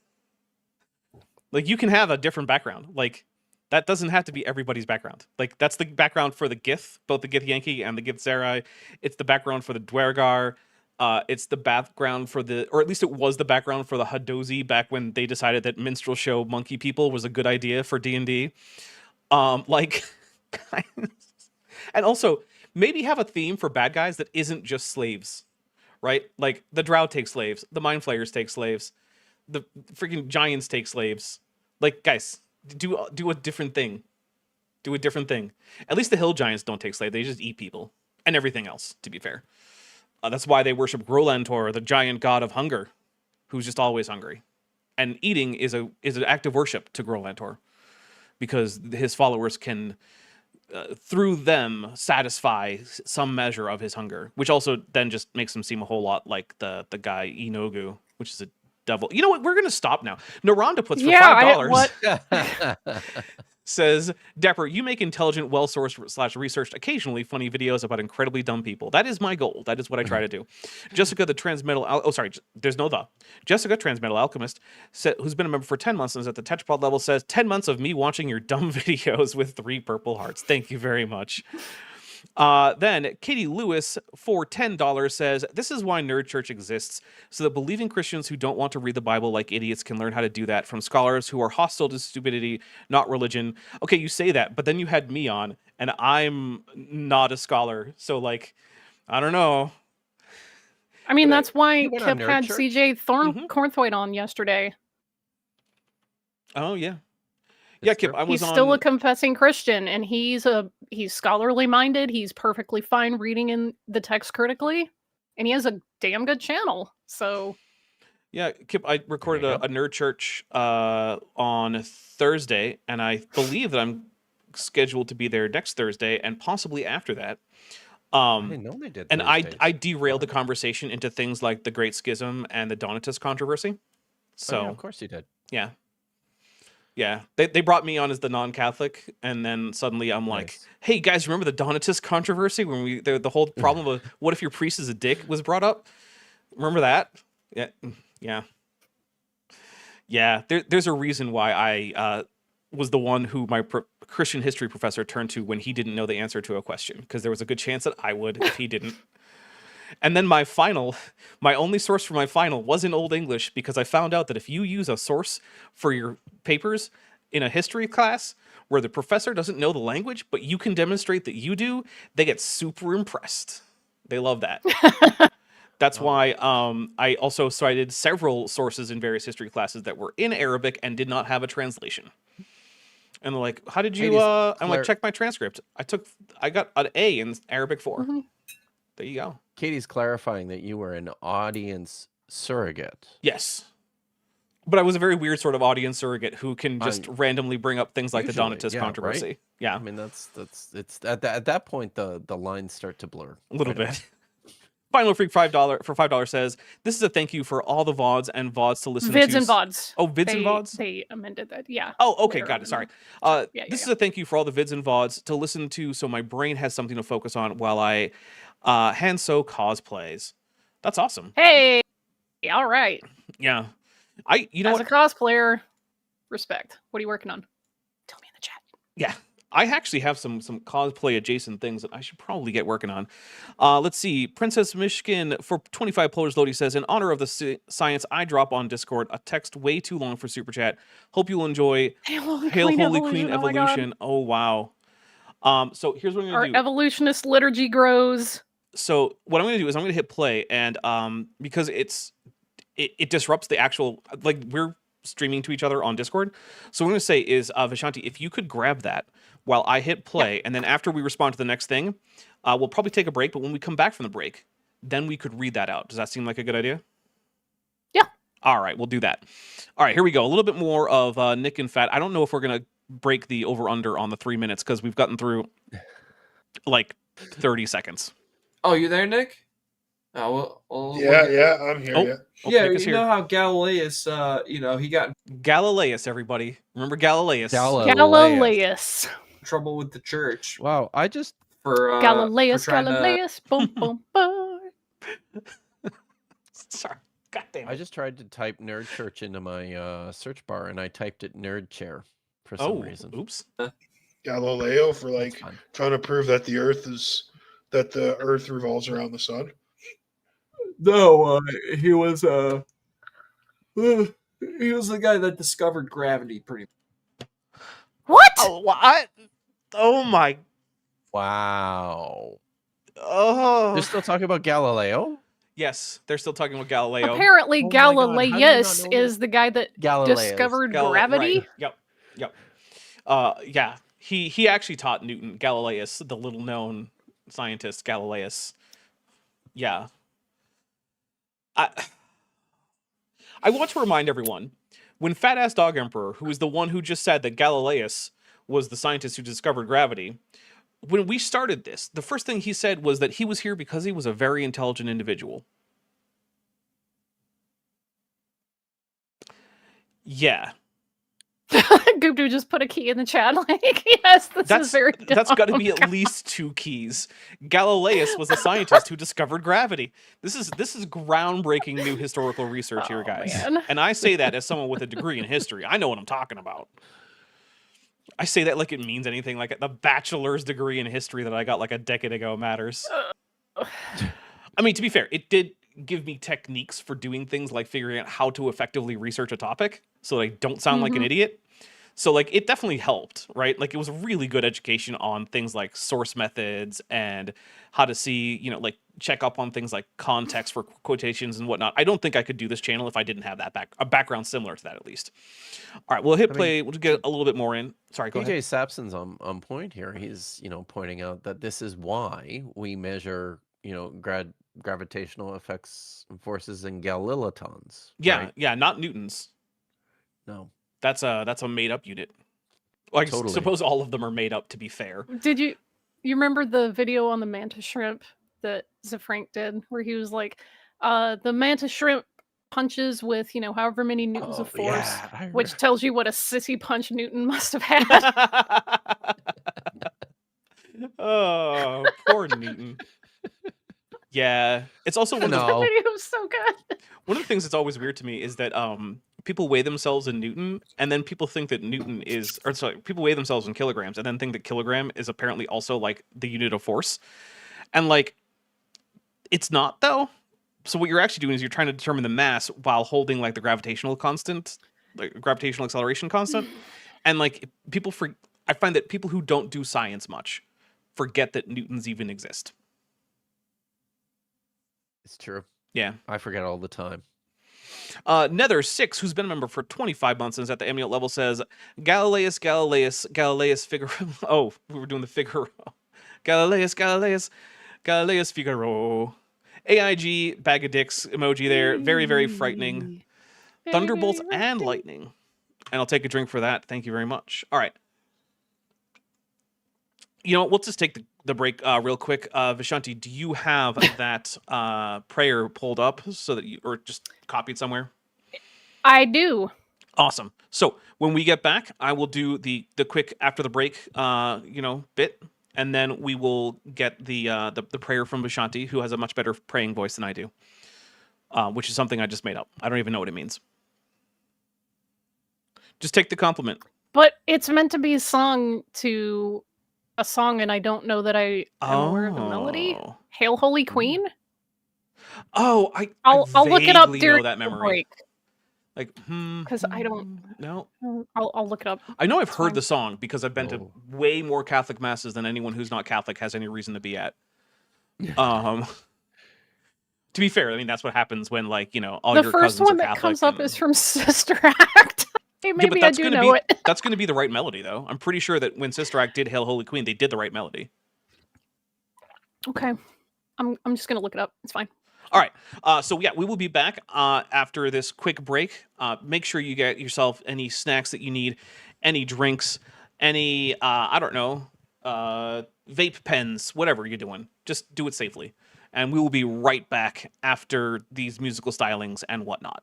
Like, you can have a different background. Like, that doesn't have to be everybody's background. Like, that's the background for the Gith, both the Gith Yankee and the Gith Zerai. It's the background for the Dwergar. It's the background for the, or at least it was the background for the Hadozi back when they decided that minstrel show monkey people was a good idea for D&D. Like, and also maybe have a theme for bad guys that isn't just slaves, right? Like the Drow take slaves, the Mind Flayers take slaves, the freaking Giants take slaves. Like, guys, do a different thing. Do a different thing. At least the Hill Giants don't take slaves; they just eat people and everything else. To be fair, that's why they worship Grolantor, the giant god of hunger, who's just always hungry, and eating is an act of worship to Grolantor, because his followers can, through them, satisfy some measure of his hunger, which also then just makes him seem a whole lot like the guy Inogu, which is a devil. You know what? We're gonna stop now. Naranda puts for $5. Says, Dapper, you make intelligent, well-sourced / researched, occasionally funny videos about incredibly dumb people. That is my goal. That is what I try to do. Jessica, the Transmetal... there's no the. Jessica, Transmetal Alchemist, who's been a member for 10 months and is at the Tetrapod level, says, 10 months of me watching your dumb videos with 3 purple hearts. Thank you very much. Then Katie Lewis for $10 says, this is why Nerd Church exists, so that believing Christians who don't want to read the Bible like idiots can learn how to do that from scholars who are hostile to stupidity, not religion. Okay, you say that, but then you had me on, and I'm not a scholar, so like, I don't know. I mean, that's why Kip had CJ Cornthwaite on yesterday. Oh, yeah. Yeah, Kip, he's still a confessing Christian, and he's scholarly minded. He's perfectly fine reading in the text critically, and he has a damn good channel. So, yeah, Kip, I recorded a Nerd Church on Thursday, and I believe that I'm scheduled to be there next Thursday, and possibly after that. I didn't know they did. And I derailed the conversation into things like the Great Schism and the Donatist controversy. So, of course you did. Yeah. Yeah, they brought me on as the non-Catholic, and then suddenly I'm like, hey, guys, remember the Donatist controversy when the whole problem of what if your priest is a dick was brought up? Remember that? Yeah. There's a reason why I was the one who my Christian history professor turned to when he didn't know the answer to a question, because there was a good chance that I would if he didn't. And then my only source for my final was in Old English, because I found out that if you use a source for your papers in a history class where the professor doesn't know the language, but you can demonstrate that you do, they get super impressed. They love that. That's why I also cited several sources in various history classes that were in Arabic and did not have a translation. And they're like, how did you, I'm like, check my transcript. I got an A in Arabic 4. Mm-hmm. There you go. Katie's clarifying that you were an audience surrogate. Yes. But I was a very weird sort of audience surrogate who can just I'm- randomly bring up things like the Usually, Donatist yeah, controversy. right? Yeah, I mean, it's at that point the lines start to blur a little quite bit. Final Freak $5 says, "This is a thank you for all the VODs and VODs to listen to." Vids and VODs. Oh, vids and VODs? They amended that. Yeah. Oh, okay, later got on it. in Sorry. the- yeah, This yeah. is a thank you for all the vids and VODs to listen to so my brain has something to focus on while I Hanso cosplays. That's awesome. Hey, all right. Yeah. You know As what? a cosplayer, respect. What are you working on? Tell me in the chat. Yeah. I actually have some cosplay adjacent things that I should probably get working on. Let's see. Princess Michigan for 25 Polish Lodi says, "In honor of the science, I drop on Discord a text way too long for Super Chat. Hope you'll enjoy Hail Holy Queen Oh my God. Evolution." Oh, wow. So here's what I'm Our going to do. evolutionist liturgy grows. So what I'm going to do is I'm going to hit play, and because it disrupts the actual, like, we're streaming to each other on Discord. So what I'm going to say is, Vishanti, if you could grab that while I hit play, and then after we respond to the next thing, we'll probably take a break, but when we come back from the break, then we could read that out. Does that seem like a good idea? Yeah. All right, we'll do that. All right, here we go. A little bit more of Nick and Fat. I don't know if we're going to break the over-under on the 3 minutes, because we've gotten through, like, 30 seconds. Oh, you there, Nick? Oh, well, Yeah, I'm here. Oh. Yeah. yeah. Nick is You here. know how Galileus, he got in Galileus, everybody. Remember Galileus? Galileus. trouble with the church Wow, I just for Galileus, for trying to- Galileus, boom, boom, boom. Sorry. God damn I it. just tried to type nerd church into my search bar, and I typed it nerd chair for some Oh, reason. oops. Galileo for That's like fun. trying to prove that the Earth revolves around the sun. No, he was the guy that discovered gravity. Pretty. What? Oh, what? Oh my. Wow. Oh. They're still talking about Galileo? Yes, they're still talking about Galileo. Apparently, Oh my God, how do you not Galileus know is the guy that Galileus. discovered Gal- gravity. Right. Yep. Yeah. He actually taught Newton, Galileus, the little known scientist Galileus. Yeah. I want to remind everyone, when Fat Ass Dog Emperor, who is the one who just said that Galileus was the scientist who discovered gravity, when we started this, the first thing he said was that he was here because he was a very intelligent individual. Yeah. Goopdoo just put a key in the chat. Like, yes, this is very dumb. That's got to be at least 2 keys. Galileus was a scientist who discovered gravity. This is groundbreaking new historical research here, Oh, guys. man. And I say that as someone with a degree in history. I know what I'm talking about. I say that like it means anything. Like the bachelor's degree in history that I got like a decade ago matters. I mean, to be fair, it did give me techniques for doing things like figuring out how to effectively research a topic so that I don't sound like an idiot. So like it definitely helped, right? Like it was a really good education on things like source methods and how to see, like check up on things like context for quotations and whatnot. I don't think I could do this channel if I didn't have that a background similar to that at least. All right, we'll hit play. We'll get a little bit more in. Sorry, go ahead. PJ Sapson's on point here. He's pointing out that this is why we measure gravitational effects and forces in galilitons. Yeah, right? yeah, not newtons. No. That's a made up unit. Well, I Totally. suppose all of them are made up, to be fair. Did you remember the video on the mantis shrimp that Zafrank did, where he was like, the mantis shrimp punches with however many newtons of force, Yeah, I which tells you what a sissy punch Newton must have had. Oh, poor Newton. Yeah, it's also one of the The No. video was so good. one of the things that's always weird to me is that people weigh themselves in Newton, and then people think that Newton is, or sorry, people weigh themselves in kilograms, and then think that kilogram is apparently also like the unit of force, and like it's not though. So what you're actually doing is you're trying to determine the mass while holding like the gravitational constant, like gravitational acceleration constant, and like I find that people who don't do science much forget that Newtons even exist. It's true. Yeah. I forget all the time. Nether6, who's been a member for 25 months and is at the Emulate level, says, Galileus, Figaro. Oh, we were doing the Figaro. Galileus, Figaro. AIG, bag of dicks emoji there. Very, very frightening. thunderbolts and lightning. And I'll take a drink for that. Thank you very much. All right. You know what? We'll just take the break real quick. Vishanti, do you have that prayer pulled up so that or just copied somewhere? I do. Awesome. So when we get back, I will do the quick after the break, bit, and then we will get the prayer from Vishanti, who has a much better praying voice than I do, which is something I just made up. I don't even know what it means. Just take the compliment. But it's meant to be sung to a song, and I don't know that I am aware of the melody. Hail, Holy Queen. Oh, I'll look it up during that the memory. break. Like, because I don't. No, I'll look it up. I know I've heard the song because I've been to way more Catholic masses than anyone who's not Catholic has any reason to be at. To be fair, I mean that's what happens when all your cousins are Catholic. The first one that comes up is from Sister Act. Hey, maybe I do know it. That's going to be the right melody, though. I'm pretty sure that when Sister Act did Hail Holy Queen, they did the right melody. Okay, I'm just gonna look it up. It's fine. All right. So yeah, we will be back after this quick break. Make sure you get yourself any snacks that you need, any drinks, any vape pens, whatever you're doing. Just do it safely, and we will be right back after these musical stylings and whatnot.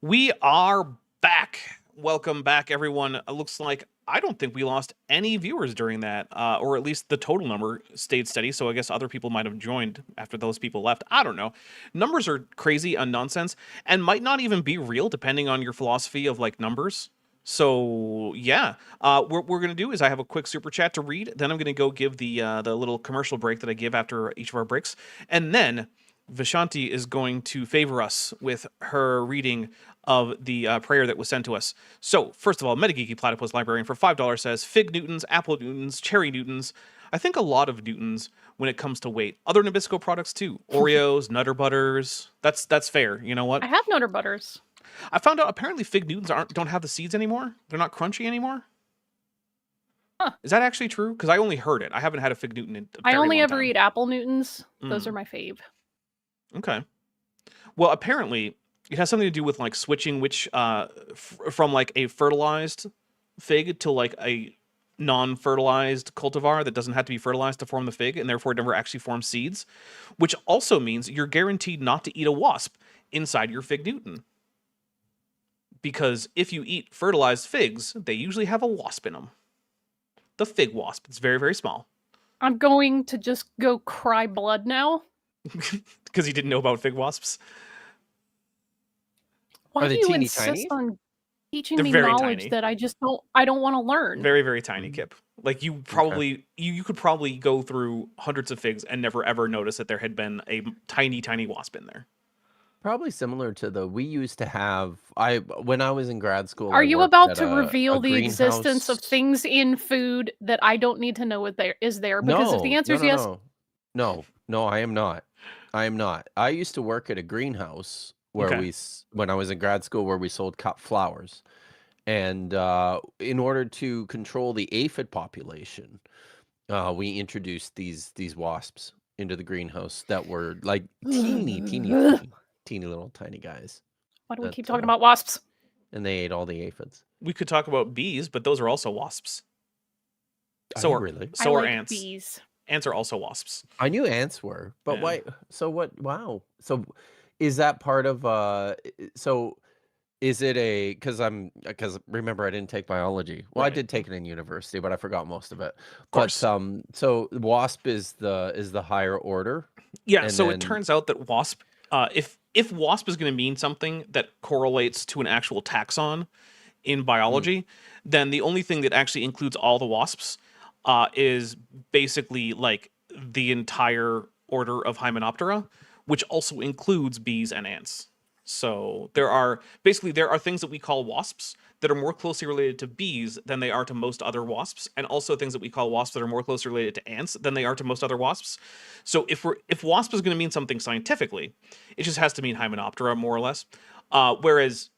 We are back. Welcome back, everyone. It looks like I don't think we lost any viewers during that, or at least the total number stayed steady. So I guess other people might have joined after those people left. I don't know. Numbers are crazy and nonsense, and might not even be real depending on your philosophy of like numbers. So yeah, what we're gonna do is I have a quick super chat to read. Then I'm gonna go give the little commercial break that I give after each of our breaks, and then Vishanti is going to favor us with her reading of the prayer that was sent to us. So, first of all, Metageeky Platypus Librarian for $5 says, Fig Newtons, Apple Newtons, Cherry Newtons. I think a lot of Newtons when it comes to weight. Other Nabisco products too. Oreos, Nutter Butters. That's fair. You know what? I have Nutter Butters. I found out apparently Fig Newtons don't have the seeds anymore. They're not crunchy anymore. Huh. Is that actually true? Because I only heard it. I haven't had a Fig Newton in a I very only long ever time. eat Apple Newtons. Those are my fave. Okay. Well, apparently it has something to do with like switching which from like a fertilized fig to like a non-fertilized cultivar that doesn't have to be fertilized to form the fig, and therefore it never actually forms seeds, which also means you're guaranteed not to eat a wasp inside your Fig Newton. Because if you eat fertilized figs, they usually have a wasp in them. The fig wasp. It's very, very small. I'm going to just go cry blood now. Because you didn't know about fig wasps. Why Are do they you teeny insist tiny? on teaching They're me very knowledge tiny. that I don't want to learn? Very, very tiny, Kip. Like you probably you could probably go through hundreds of figs and never ever notice that there had been a tiny, tiny wasp in there. Probably similar to we used to have. When I was in grad school. Are I you worked about at to reveal the existence of greenhouse. things in food that I don't need to know what there is there? Because if the answer is yes, No, I am not. I am not. I used to work at a greenhouse where Okay. when I was in grad school, where we sold cut flowers, and in order to control the aphid population, we introduced these wasps into the greenhouse that were like teeny little tiny guys, why do we that, keep talking about wasps? and they ate all the aphids. We could talk about bees, but those are also wasps. Are So they are really? so I are like ants. bees. Ants are also wasps. I knew ants were, but Yeah. why? So what? Wow. So is that part of so is it because remember I didn't take biology. Well, I Right. did take it in university, but I forgot most of it. course. But so wasp is the higher order. Yeah, and so then- it turns out that wasp, if wasp is going to mean something that correlates to an actual taxon in biology, then the only thing that actually includes all the wasps is basically like the entire order of Hymenoptera, which also includes bees and ants. So there are things that we call wasps that are more closely related to bees than they are to most other wasps, and also things that we call wasps that are more closely related to ants than they are to most other wasps. So if wasp is going to mean something scientifically, it just has to mean Hymenoptera more or less. Whereas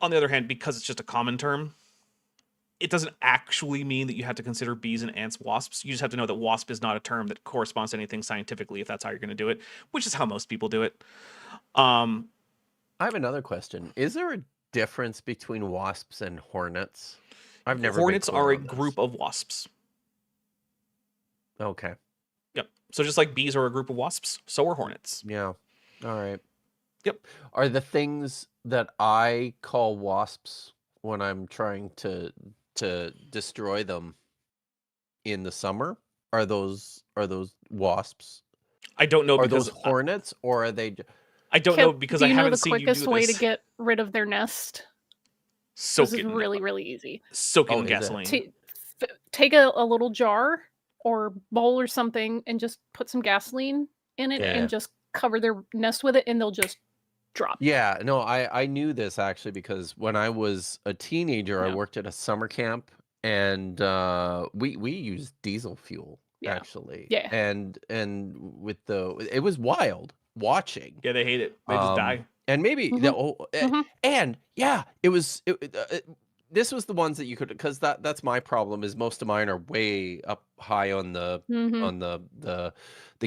on the other hand, because it's just a common term, it doesn't actually mean that you have to consider bees and ants wasps. You just have to know that wasp is not a term that corresponds to anything scientifically, if that's how you're going to do it, which is how most people do it. I have another question. Is there a difference between wasps and hornets? I've never. Hornets been clear are a on this. group of wasps. Okay. Yep. So just like bees are a group of wasps, so are hornets. Yeah. All right. Yep. Are the things that I call wasps when I'm trying to destroy them in the summer, are those wasps? I don't know Are because those hornets, or are they? I don't know because do I you know haven't the seen you do quickest way this. to get rid of their nest? Soak This it is in really, really easy. soak it Oh, in is it? gasoline. Take a little jar or bowl or something and just put some gasoline in it Yeah. and just cover their nest with it, and they'll just drop. Yeah, no, I knew this actually because when I was a teenager, I Yeah. worked at a summer camp, and we used diesel fuel Yeah. actually. Yeah. And it was wild watching. Yeah, they hate it. They just die. And maybe Mhm. and yeah, this was the ones that you could, because that's my problem, is most of mine are way up high on the Mhm. on the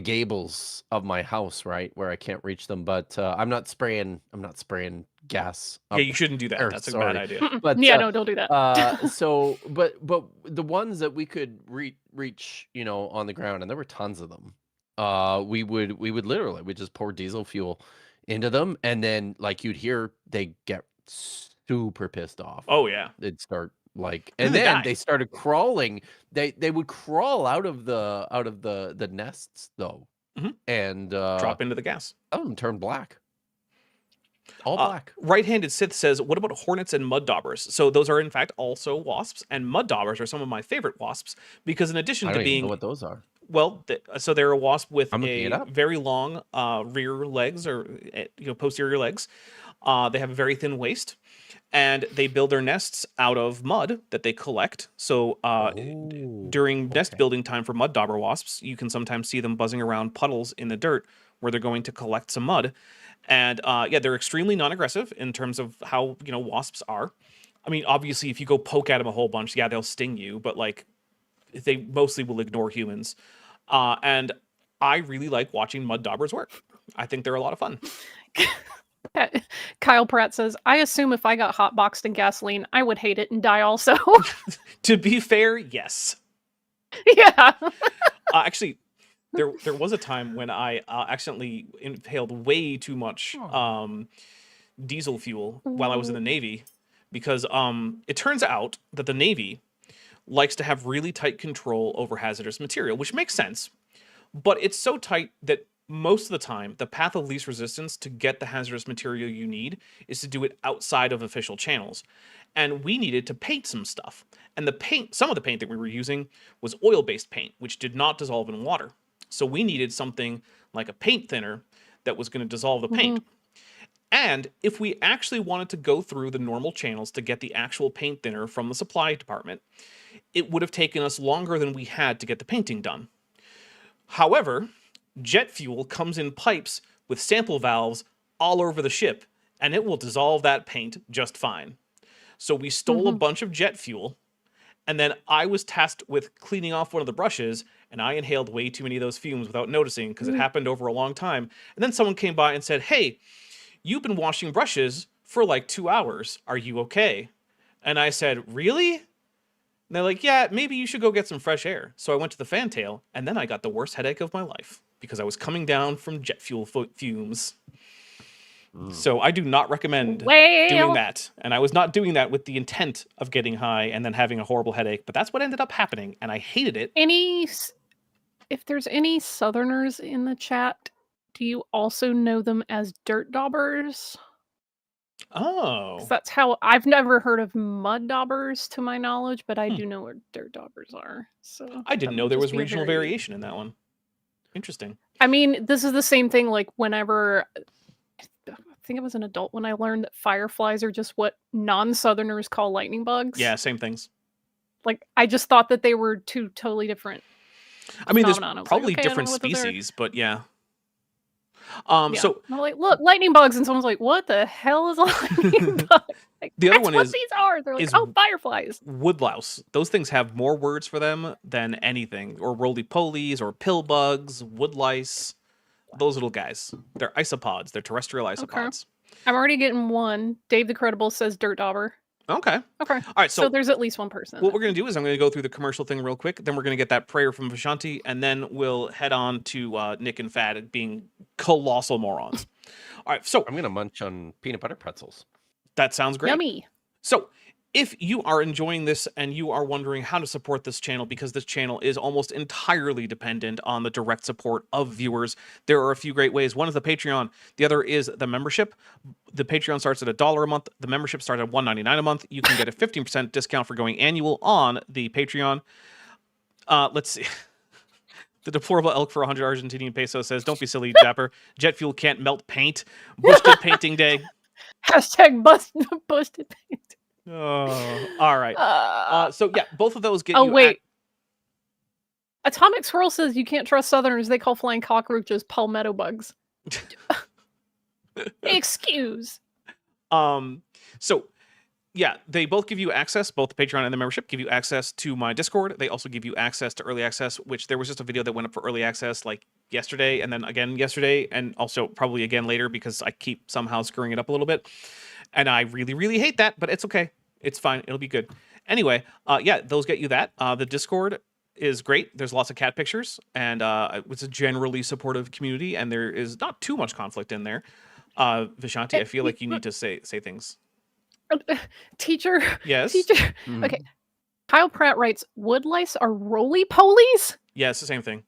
gables of my house, right, where I can't reach them. But I'm not spraying gas Yeah, up. you shouldn't do that. or, That's a sorry. bad idea. Mm-mm. But Yeah, no, don't do that. so but the ones that we could reach, on the ground, and there were tons of them, we would literally just pour diesel fuel into them, and then like you'd hear they get super pissed off. Oh yeah. They'd start like, Then and they then die. they started crawling. They would crawl out of the nests though, Mhm. and Drop into the gas. some of them turned black. All black. Right-handed Sith says, "What about hornets and mud daubers?" So those are in fact also wasps, and mud daubers are some of my favorite wasps because in addition I to don't even know being what those are. well, so they're a wasp with I'm looking it a up. very long rear legs or posterior legs. They have a very thin waist, and they build their nests out of mud that they collect. So during nest building time for mud dauber wasps, you can sometimes see them buzzing around puddles in the dirt where they're going to collect some mud. And yeah, they're extremely non-aggressive in terms of how wasps are. I mean, obviously, if you go poke at them a whole bunch, yeah, they'll sting you, but like they mostly will ignore humans. And I really like watching mud daubers work. I think they're a lot of fun. Kyle Pratt says, I assume if I got hotboxed in gasoline, I would hate it and die also. To be fair, yes. Yeah. Actually, there was a time when I accidentally inhaled way too much diesel fuel while I was in the Navy because it turns out that the Navy likes to have really tight control over hazardous material, which makes sense. But it's so tight that most of the time, the path of least resistance to get the hazardous material you need is to do it outside of official channels. And we needed to paint some stuff. And the paint, some of the paint that we were using was oil-based paint, which did not dissolve in water. So we needed something like a paint thinner that was going to dissolve the paint. And if we actually wanted to go through the normal channels to get the actual paint thinner from the supply department, it would have taken us longer than we had to get the painting done. However, jet fuel comes in pipes with sample valves all over the ship, and it will dissolve that paint just fine. So we stole a bunch of jet fuel, and then I was tasked with cleaning off one of the brushes, and I inhaled way too many of those fumes without noticing because it happened over a long time. And then someone came by and said, "Hey, you've been washing brushes for like 2 hours. Are you okay?" And I said, "Really?" And they're like, "Yeah, maybe you should go get some fresh air." So I went to the fantail, and then I got the worst headache of my life because I was coming down from jet fuel fumes. So I do not recommend doing that. And I was not doing that with the intent of getting high and then having a horrible headache, but that's what ended up happening, and I hated it. If there's any Southerners in the chat, do you also know them as dirt daubers? Oh. That's how I've never heard of mud daubers to my knowledge, but I do know what dirt daubers are. So I didn't know there was regional variation in that one. Interesting. I mean, this is the same thing like whenever I think I was an adult when I learned that fireflies are just what non-Southerners call lightning bugs. Yeah, same things. Like I just thought that they were two totally different. I mean, there's probably different species, but yeah. So I'm like, look, lightning bugs, and someone's like, "What the hell is a lightning bug?" Like, the other that's one what is these are. They're like, "Oh, fireflies." Woodlouse. Those things have more words for them than anything, or roly-polies, or pill bugs, woodlice. Those little guys. They're isopods. They're terrestrial isopods. Okay. I'm already getting one. Dave the Credible says dirt dauber. Okay. Okay. All right. So there's at least one person. What we're going to do is I'm going to go through the commercial thing real quick. Then we're going to get that prayer from Vishanti, and then we'll head on to Nick and Fad being colossal morons. All right. So I'm going to munch on peanut butter pretzels. That sounds great. Yummy. So if you are enjoying this and you are wondering how to support this channel, because this channel is almost entirely dependent on the direct support of viewers, there are a few great ways. One is the Patreon. The other is the membership. The Patreon starts at $1 a month. The membership starts at $1.99 a month. You can get a 15% discount for going annual on the Patreon. Let's see. The deplorable elk for 100 Argentinian pesos says, "Don't be silly, Dapper. Jet fuel can't melt paint. Busted painting day." Hashtag busted paint. Oh, all right. So yeah, both of those get Oh, you. wait. Atomic Swirl says you can't trust Southerners. They call flying cockroaches palmetto bugs. Excuse. So yeah, they both give you access, both the Patreon and the membership give you access to my Discord. They also give you access to early access, which there was just a video that went up for early access like yesterday, and then again yesterday, and also probably again later because I keep somehow screwing it up a little bit. And I really, really hate that, but it's okay. It's fine. It'll be good. Anyway, yeah, those get you that. The Discord is great. There's lots of cat pictures, and it's a generally supportive community, and there is not too much conflict in there. Vishanti, I feel like you need to say things. Teacher. Yes. Teacher. Mhm. Okay. Kyle Pratt writes, wood lice are roly-polies? Yeah, it's the same thing.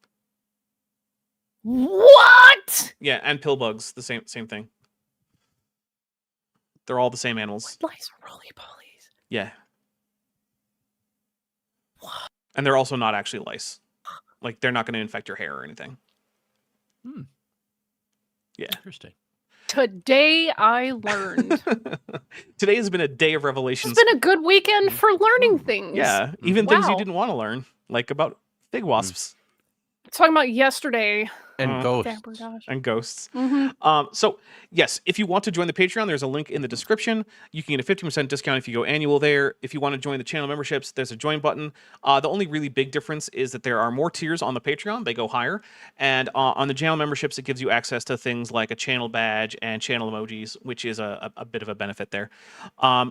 What? Yeah, and pill bugs, the same thing. They're all the same animals. Wood lice are roly-polies. Yeah. And they're also not actually lice. Like, they're not going to infect your hair or anything. Yeah. Interesting. Today I learned. Today has been a day of revelations. It's been a good weekend for learning things. Yeah, even things you Wow. didn't want to learn, like about fig wasps Talking about yesterday. And ghosts. Dapper, gosh. and ghosts. Mhm. So, yes, if you want to join the Patreon, there's a link in the description. You can get a 50% discount if you go annual there. If you want to join the channel memberships, there's a join button. The only really big difference is that there are more tiers on the Patreon. They go higher. And on the channel memberships, it gives you access to things like a channel badge and channel emojis, which is a bit of a benefit there.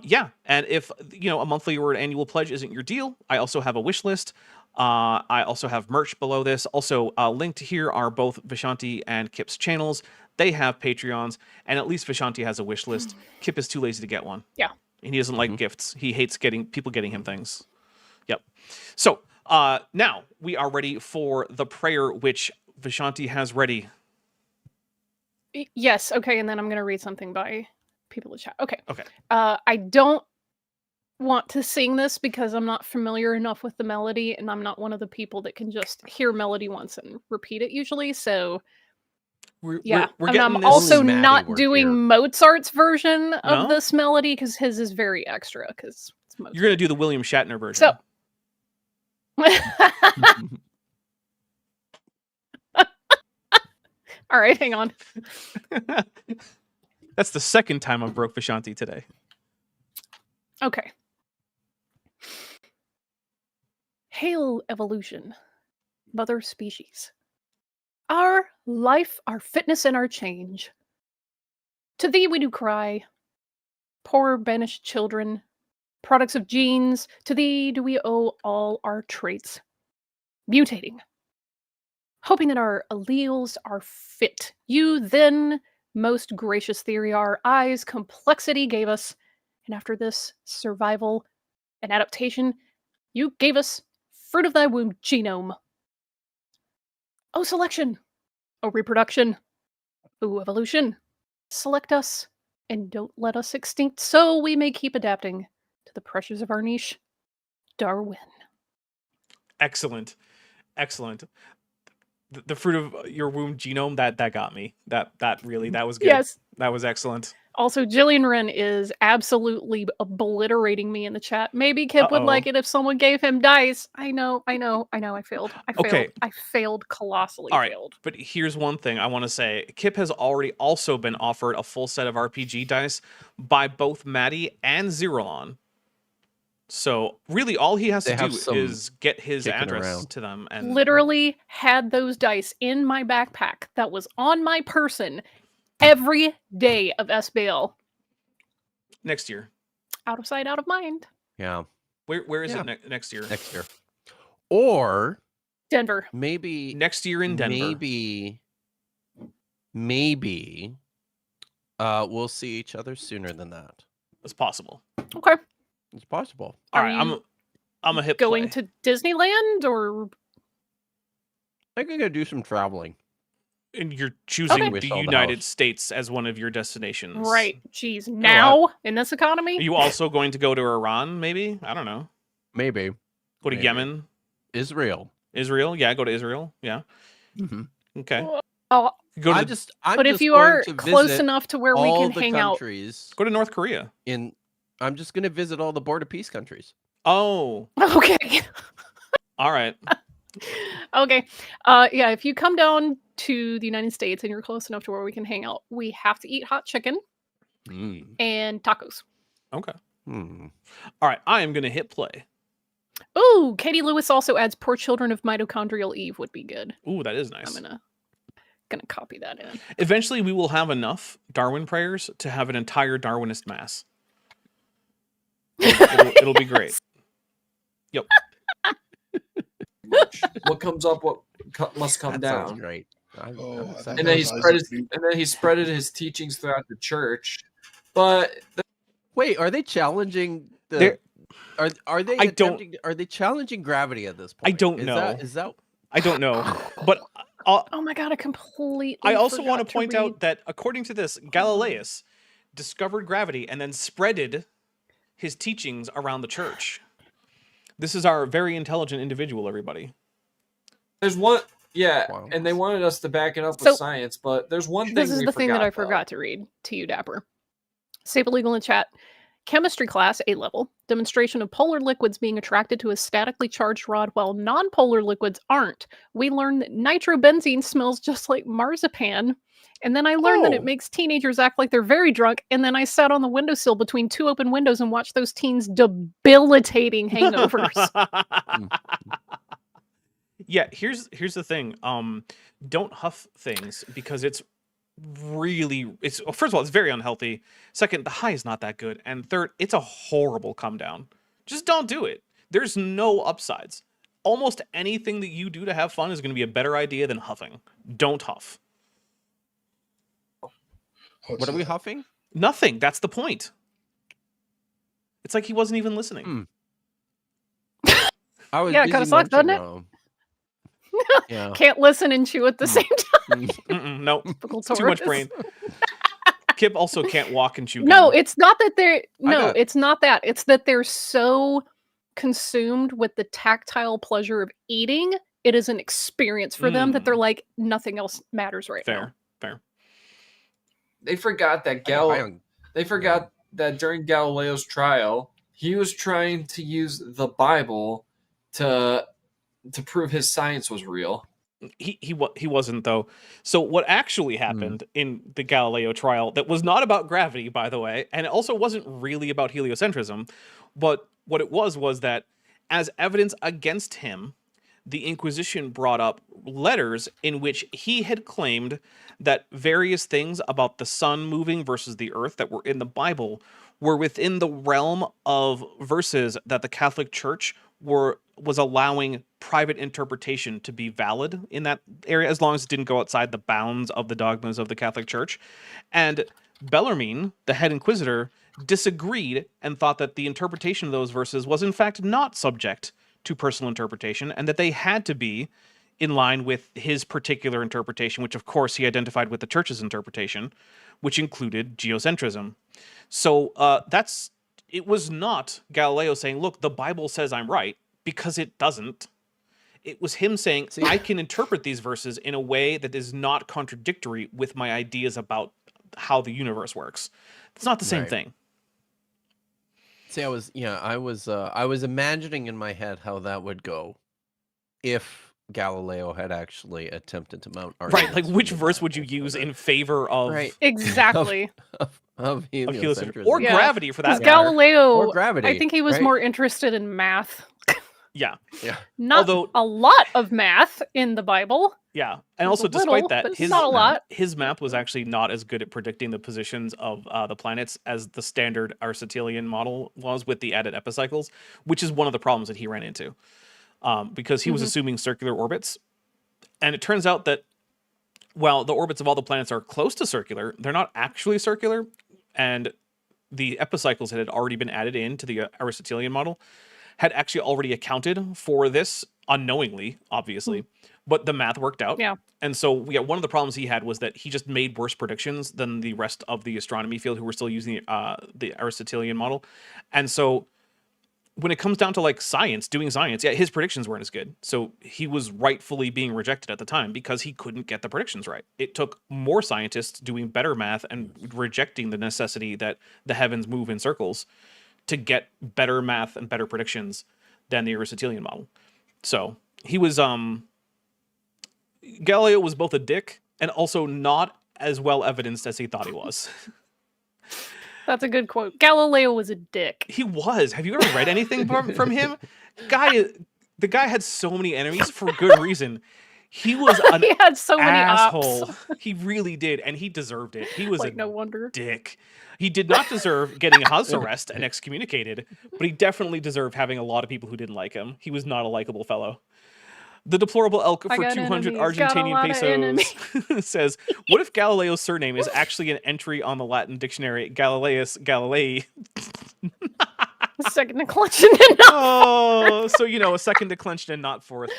Yeah, and if a monthly or an annual pledge isn't your deal, I also have a wish list. I also have merch below this. Also, linked here are both Vishanti and Kip's channels. They have Patreons, and at least Vishanti has a wish list. Kip is too lazy to get one. Yeah. And he doesn't like gifts. He hates people getting him things. Yep. So, now we are ready for the prayer which Vishanti has ready. Yes, okay, and then I'm going to read something by people in the chat. Okay. Okay. I don't want to sing this because I'm not familiar enough with the melody, and I'm not one of the people that can just hear melody once and repeat it usually, so We're and getting I'm this. also Only Maddie not worked doing here. Mozart's version of No? this melody because his is very extra because it's Mozart. You're going to do the William Shatner version. So all right, hang on. That's the second time I've broke Vishanti today. Okay. Hail evolution, mother species. Our life, our fitness, and our change. To thee we do cry. Poor banished children, products of genes, to thee do we owe all our traits. Mutating. Hoping that our alleles are fit. You then, most gracious theory, our eyes complexity gave us, and after this survival and adaptation, you gave us fruit of thy womb genome. Oh, selection. Oh, reproduction. Oh, evolution. Select us and don't let us extinct so we may keep adapting to the pressures of our niche. Darwin. Excellent. Excellent. The fruit of your womb genome, that got me. That was good. Yes. That was excellent. Also, Jillian Wren is absolutely obliterating me in the chat. Maybe Kip would like it if someone gave him dice. I know. I failed. Okay. I failed colossally. All right. Failed. But here's one thing I want to say. Kip has already also been offered a full set of RPG dice by both Maddie and Zerolon. So really all he has They to have do some is get his kicking address around. to them. And Literally had those dice in my backpack that was on my person every day of SBL. next year. Out of sight, out of mind. Yeah. Where is it next year? Next year. Or Denver. maybe Next year in Denver. Maybe we'll see each other sooner than that. It's possible. Okay. It's possible. All Are right, you I'm a hit going play. to Disneyland or I think I'm gonna do some traveling. And you're choosing Okay. the Sold the United house. States as one of your destinations. right? Geez, now in this Are economy. you also going to go to Iran, maybe? I don't know. Maybe Go to Maybe. Yemen? Israel. Israel? Yeah, go to Israel. Yeah. Mm-hmm. Okay. Oh, Go to I'm just but if just you going are to close visit enough to where we all can the hang out, countries go to North Korea. I'm just gonna visit all the Board of Peace countries. Oh, okay. all right. Okay. Yeah, if you come down to the United States and you're close enough to where we can hang out, we have to eat hot chicken and tacos. Okay. Hmm. All right. I am going to hit play. Ooh, Katie Lewis also adds "Poor Children of Mitochondrial Eve" would be good. Ooh, that is nice. I'm gonna copy that in. Eventually, we will have enough Darwin prayers to have an entire Darwinist mass. It'll be great. Yep. What comes up, what must come That sounds down. great. I'm And then he spread his teachings throughout the church. But Wait, are they challenging the? They're- Are they? I don't- Are they challenging gravity at this point? I don't know. Is that? I don't know, but Oh my god, I completely. I also want forgot to point read. out that according to this, Galileo discovered gravity and then spreaded his teachings around the church. This is our very intelligent individual, everybody. There's one, yeah, Wow. and they wanted us to back it up So- with science, but there's one thing This is we the thing that I though. forgot to read to you, Dapper. Sable Eagle in chat. Chemistry class, A level. Demonstration of polar liquids being attracted to a statically charged rod while non-polar liquids aren't. We learned that nitrobenzene smells just like marzipan. And then I learned that Oh. it makes teenagers act like they're very drunk. And then I sat on the windowsill between two open windows and watched those teens debilitating hangovers. Yeah, here's the thing. Don't huff things because it's first of all, it's very unhealthy. Second, the high is not that good. And third, it's a horrible come down. Just don't do it. There's no upsides. Almost anything that you do to have fun is going to be a better idea than huffing. Don't huff. What are we huffing? Nothing. That's the point. It's like he wasn't even listening. I was Yeah, it busy kinda sucks, doesn't it? munching, Yeah. Can't listen and chew at the same time. Nope. Typical It's too much Taurus. brain. Kip also can't walk and chew No, gum. it's not that they're got- it's not that. It's that they're so consumed with the tactile pleasure of eating. It is an experience for them that they're like nothing else matters right now. Fair. They forgot that They forgot that during Galileo's trial, he was trying to use the Bible to prove his science was real. He wasn't though. So what actually happened in the Galileo trial that was not about gravity, by the way, and it also wasn't really about heliocentrism, but what it was that as evidence against him, the Inquisition brought up letters in which he had claimed that various things about the sun moving versus the earth that were in the Bible were within the realm of verses that the Catholic Church was allowing private interpretation to be valid in that area, as long as it didn't go outside the bounds of the dogmas of the Catholic Church. And Bellarmine, the head inquisitor, disagreed and thought that the interpretation of those verses was in fact not subject to personal interpretation, and that they had to be in line with his particular interpretation, which of course he identified with the church's interpretation, which included geocentrism. So it was not Galileo saying, look, the Bible says I'm right, because it doesn't. It was him saying, I can interpret these verses in a way that is not contradictory with my ideas about how the universe works. It's not the same thing. See, I was imagining in my head how that would go if Galileo had actually attempted to mount Right, like arguments which from the verse would you Bible use for in favor of Right. Exactly. of heliocentrism? heliocentrism? Or Yeah. gravity for that Because matter. Galileo, Or gravity, I think he was right? more interested in math. Yeah. Not Although- a lot of math in the Bible. Yeah, and There's also a little, despite that, but it's not a lot. his math was actually not as good at predicting the positions of the planets as the standard Aristotelian model was with the added epicycles, which is one of the problems that he ran into, because he was assuming circular orbits, and it turns out that while the orbits of all the planets are close to circular, they're not actually circular, and the epicycles that had already been added into the Aristotelian model had actually already accounted for this unknowingly, obviously, but the math worked out. Yeah. And so one of the problems he had was that he just made worse predictions than the rest of the astronomy field who were still using the Aristotelian model. And so when it comes down to like doing science, his predictions weren't as good. So he was rightfully being rejected at the time because he couldn't get the predictions right. It took more scientists doing better math and rejecting the necessity that the heavens move in circles to get better math and better predictions than the Aristotelian model. So he was Galileo was both a dick and also not as well evidenced as he thought he was. That's a good quote. Galileo was a dick. He was. Have you ever read anything from him? The guy had so many enemies for good reason. He was an He had so many asshole. ops. He really did, and he deserved it. He was Like, a no wonder. dick. He did not deserve getting house arrest and excommunicated, but he definitely deserved having a lot of people who didn't like him. He was not a likable fellow. The deplorable elk I for got 200 enemies, got a Argentinian lot of pesos says, "What if Galileo's surname is actually an entry on the Latin dictionary Galileus Galilei?" Second declension. Oh, so a second declension and not fourth.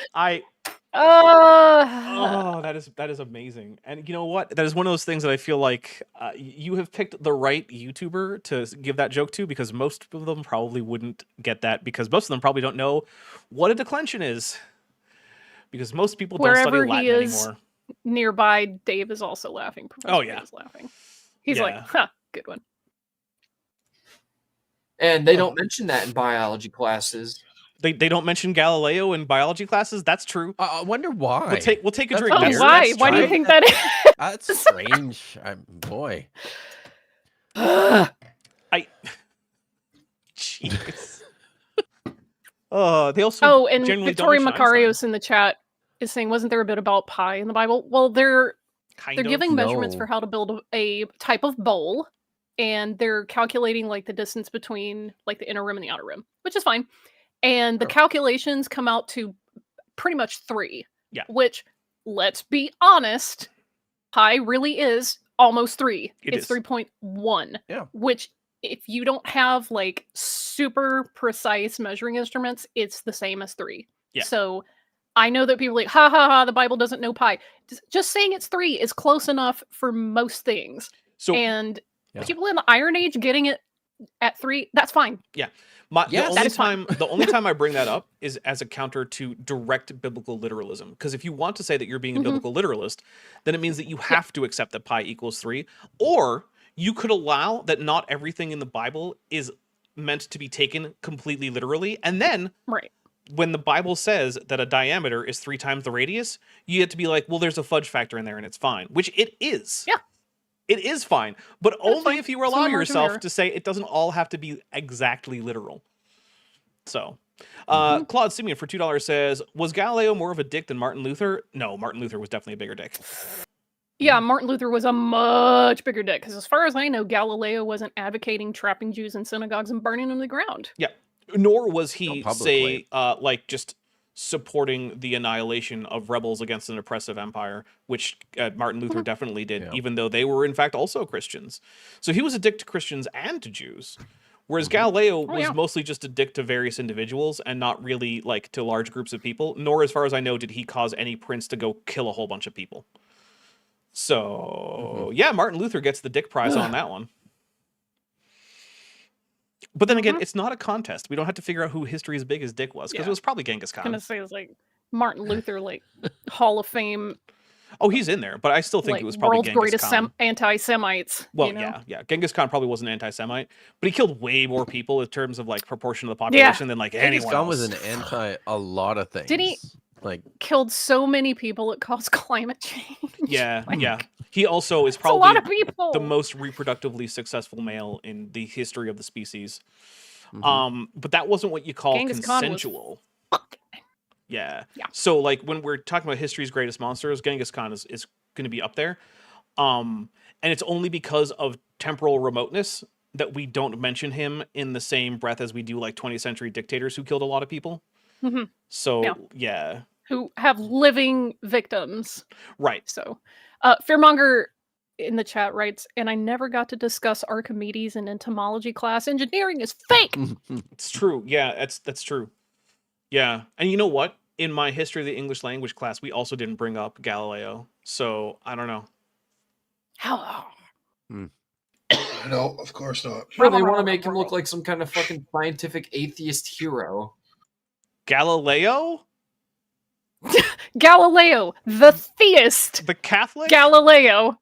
Oh, that is amazing. And you know what? That is one of those things that I feel like you have picked the right YouTuber to give that joke to, because most of them probably wouldn't get that, because most of them probably don't know what a declension is. Because most people don't study Wherever Latin he is anymore. nearby, Dave is also laughing. Professor Oh, yeah. Dave is laughing. He's Yeah. like, "Huh, good one." And they don't mention that in biology classes. They don't mention Galileo in biology classes. That's true. I wonder why. We'll take a That's drink. Oh, weird. why? Why do you right? think that is? That's strange. Boy. Jeez. They also Oh, and generally Victoria don't mention Macarios Einstein. in the chat is saying, wasn't there a bit about pie in the Bible? Well, they're Kind they're of. giving measurements No. for how to build a type of bowl, and they're calculating like the distance between like the inner rim and the outer rim, which is fine. And the Sure. calculations come out to pretty much 3. Yeah. Which, let's be honest, pi really is almost 3. It's 3.1. Yeah. Which, if you don't have like super precise measuring instruments, it's the same as 3. Yeah. So I know that people are like, ha ha ha, the Bible doesn't know pi. Just saying it's 3 is close enough for most things. So and Yeah. people in the Iron Age getting it at 3, that's fine. Yes, the only time I bring that up is as a counter to direct biblical literalism. Because if you want to say that you're being a biblical literalist, then it means that you have to accept that pi equals 3. Or you could allow that not everything in the Bible is meant to be taken completely literally. And then Right. when the Bible says that a diameter is 3 times the radius, you get to be like, well, there's a fudge factor in there and it's fine. Which it is. Yeah. It is fine, but only fine. if you It's allow only margin of yourself error. to say it doesn't all have to be exactly literal. So, Claude Simeon for $2 says, was Galileo more of a dick than Martin Luther? No, Martin Luther was definitely a bigger dick. Yeah, Martin Luther was a much bigger dick, because as far as I know, Galileo wasn't advocating trapping Jews in synagogues and burning them to the ground. Yeah, nor was he, No, publicly. just supporting the annihilation of rebels against an oppressive empire, which Martin Luther definitely did, even though they were in fact also Christians. So he was a dick to Christians and to Jews. Whereas Galileo was mostly just a dick to various individuals and not really like to large groups of people, nor as far as I know did he cause any prince to go kill a whole bunch of people. So yeah, Martin Luther gets the dick prize on that one. But then again, it's not a contest. We don't have to figure out who history's biggest dick was, because it was probably Genghis Khan. I'm gonna say it's like Martin Luther, like Hall of Fame. Oh, he's in there, but I still think like, it was probably world's Genghis greatest Khan. anti-Semites. Well, you know? yeah. Genghis Khan probably wasn't an anti-Semite, but he killed way more people in terms of like proportion of the population than like Genghis anyone Khan else. was an anti a lot of things. Did he? Like, Killed so many people it caused climate change. Yeah, Like, yeah. He also is It's a probably lot of people. the most reproductively successful male in the history of the species. But that wasn't what you call Genghis Khan was consensual. Yeah. Yeah. So like when we're talking about history's greatest monsters, Genghis Khan is going to be up there. And it's only because of temporal remoteness that we don't mention him in the same breath as we do like 20th century dictators who killed a lot of people. So yeah. Who have living victims. Right. So Fearmonger in the chat writes, and I never got to discuss Archimedes in entomology class. Engineering is fake. It's true. Yeah, that's true. Yeah. And you know what? In my history of the English language class, we also didn't bring up Galileo. So I don't know. How? No, of course not. Sure, they want to make him look like some kind of fucking scientific atheist hero. Galileo? Galileo, the theist. The Catholic? Galileo.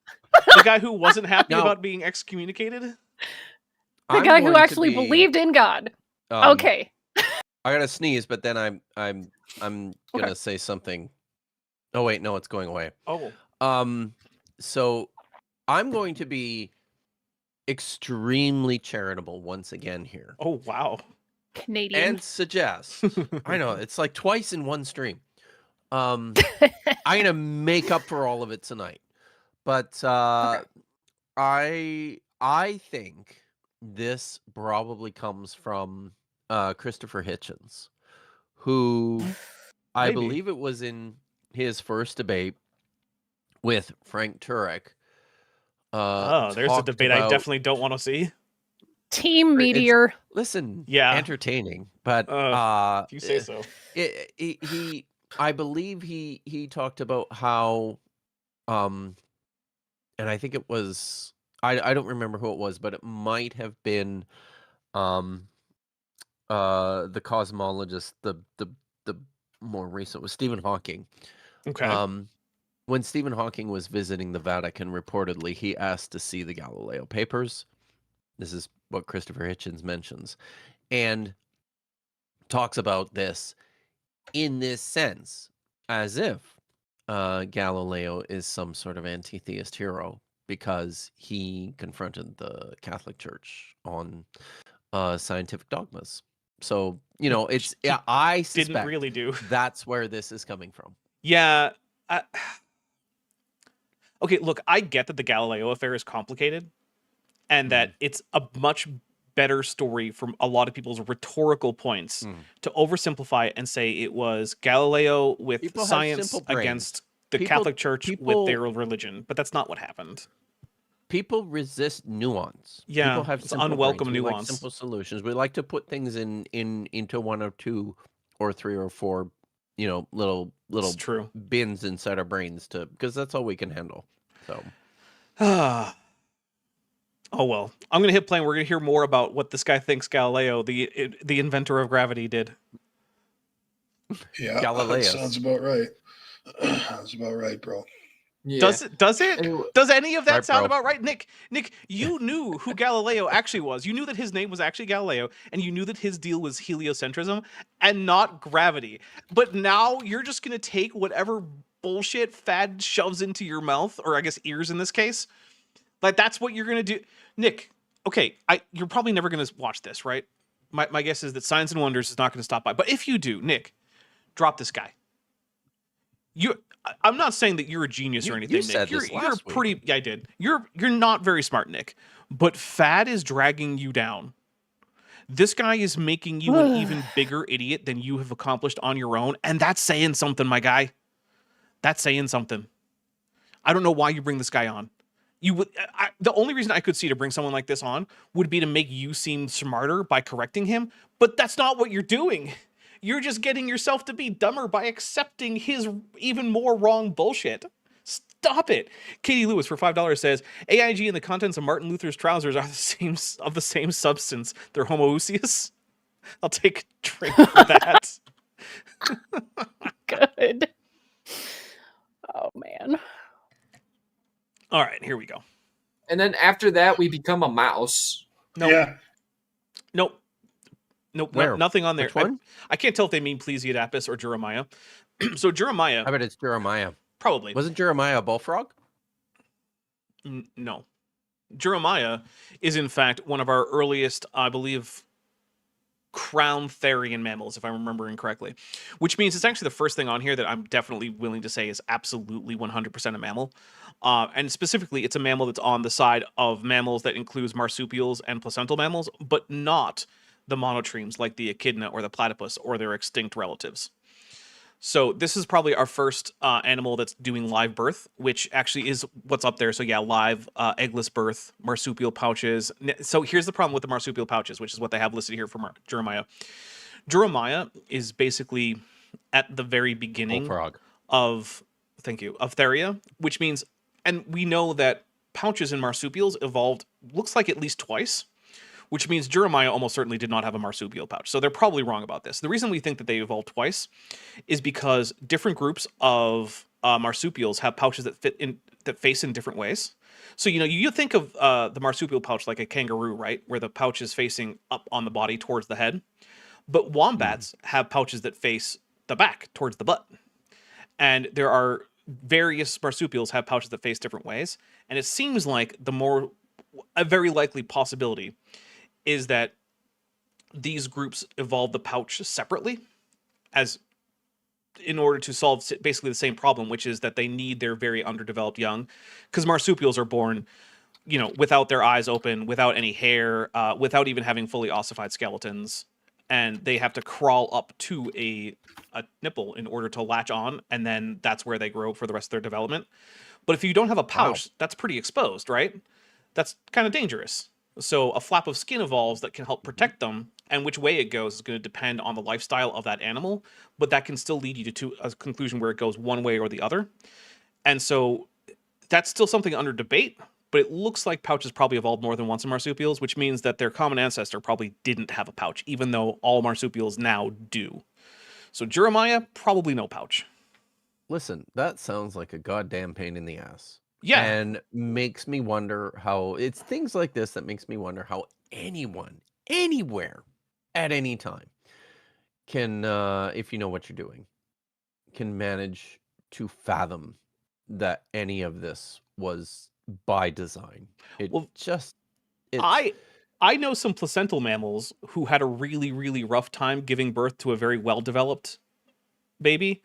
The guy who wasn't happy No. about being excommunicated? The I'm guy who going to actually be, believed in God. um, Okay. I gotta sneeze, but then I'm gonna say something. Oh wait, no, it's going away. Oh. So I'm going to be extremely charitable once again here. Oh, wow. Canadian. And suggest. I know, it's like twice in one stream. I'm gonna make up for all of it tonight. But I think this probably comes from Christopher Hitchens, who I Maybe. believe it was in his first debate with Frank Turek. There's a debate I definitely don't want to see. Team Meteor. Listen, Yeah. entertaining, but if you say so. I believe he talked about how, and I think it was, I don't remember who it was, but it might have been, the cosmologist, the more recent was Stephen Hawking. Okay. When Stephen Hawking was visiting the Vatican, reportedly he asked to see the Galileo papers. This is what Christopher Hitchens mentions, and talks about this in this sense, as if Galileo is some sort of anti-theist hero because he confronted the Catholic Church on scientific dogmas. So, it's I suspect didn't really do. That's where this is coming from. Yeah. Okay, look, I get that the Galileo affair is complicated and that it's a much better story from a lot of people's rhetorical points to oversimplify it and say it was Galileo with People have science simple brains. against the Catholic Church with their religion. But that's not what happened. People resist nuance. Yeah, people have it's unwelcome brains. We nuance. like simple solutions. We like to put things into one or two or three or four, little It's true. bins inside our brains because that's all we can handle. So, oh well. I'm gonna hit play. And we're gonna hear more about what this guy thinks Galileo, the inventor of gravity, did. Yeah, Galileo. that sounds about right. Sounds about right, bro. Yeah. Does it? Anyway. Does any of that Right, sound bro. about right? Nick, you knew who Galileo actually was. You knew that his name was actually Galileo, and you knew that his deal was heliocentrism and not gravity. But now you're just going to take whatever bullshit fad shoves into your mouth, or I guess ears in this case. Like, that's what you're going to do. Nick, okay, you're probably never going to watch this, right? My guess is that Science and Wonders is not going to stop by. But if you do, Nick, drop this guy. I'm not saying that you're a genius or anything, you Nick. said You're this last week. pretty. Yeah, I did. You're not very smart, Nick. But fad is dragging you down. This guy is making you an even bigger idiot than you have accomplished on your own, and that's saying something, my guy. That's saying something. I don't know why you bring this guy on. The only reason I could see to bring someone like this on would be to make you seem smarter by correcting him, but that's not what you're doing. You're just getting yourself to be dumber by accepting his even more wrong bullshit. Stop it. Katie Lewis for $5 says, AIG and the contents of Martin Luther's trousers are of the same substance. They're homoousious. I'll take a drink for that. Good. Oh, man. All right, here we go. And then after that, we become a mouse. Nope. Yeah. Nope. Nope. Where? Nothing on there. Which one? I can't tell if they mean Plesiadapis or Jeremiah. So Jeremiah. I bet it's Jeremiah. Probably. Wasn't Jeremiah a bullfrog? No. Jeremiah is, in fact, one of our earliest, I believe, crown therian mammals, if I'm remembering correctly. Which means it's actually the first thing on here that I'm definitely willing to say is absolutely 100% a mammal. And specifically, it's a mammal that's on the side of mammals that includes marsupials and placental mammals, but not the monotremes like the echidna or the platypus or their extinct relatives. So this is probably our first animal that's doing live birth, which actually is what's up there. So yeah, live eggless birth, marsupial pouches. So here's the problem with the marsupial pouches, which is what they have listed here for Jeremiah. Jeremiah is basically at the very beginning of Theria, which means, and we know that pouches in marsupials evolved, looks like at least twice, which means Jeremiah almost certainly did not have a marsupial pouch. So they're probably wrong about this. The reason we think that they evolved twice is because different groups of marsupials have pouches that face in different ways. So, you think of the marsupial pouch like a kangaroo, right? Where the pouch is facing up on the body towards the head. But wombats have pouches that face the back towards the butt. And there are various marsupials have pouches that face different ways. And it seems like a very likely possibility is that these groups evolved the pouch separately in order to solve basically the same problem, which is that they need their very underdeveloped young, because marsupials are born, without their eyes open, without any hair, without even having fully ossified skeletons. and they have to crawl up to a nipple in order to latch on, and then that's where they grow for the rest of their development. But if you don't have a pouch, that's pretty exposed, right? That's kind of dangerous. So a flap of skin evolves that can help protect them, and which way it goes is going to depend on the lifestyle of that animal, but that can still lead you to a conclusion where it goes one way or the other. And so that's still something under debate, but it looks like pouches probably evolved more than once in marsupials, which means that their common ancestor probably didn't have a pouch, even though all marsupials now do. So Jeremiah, probably no pouch. Listen, that sounds like a goddamn pain in the ass. Yeah. And makes me wonder how, it's things like this that makes me wonder how anyone, anywhere, at any time, can, if you know what you're doing, can manage to fathom that any of this was by design. I know some placental mammals who had a really, really rough time giving birth to a very well-developed baby.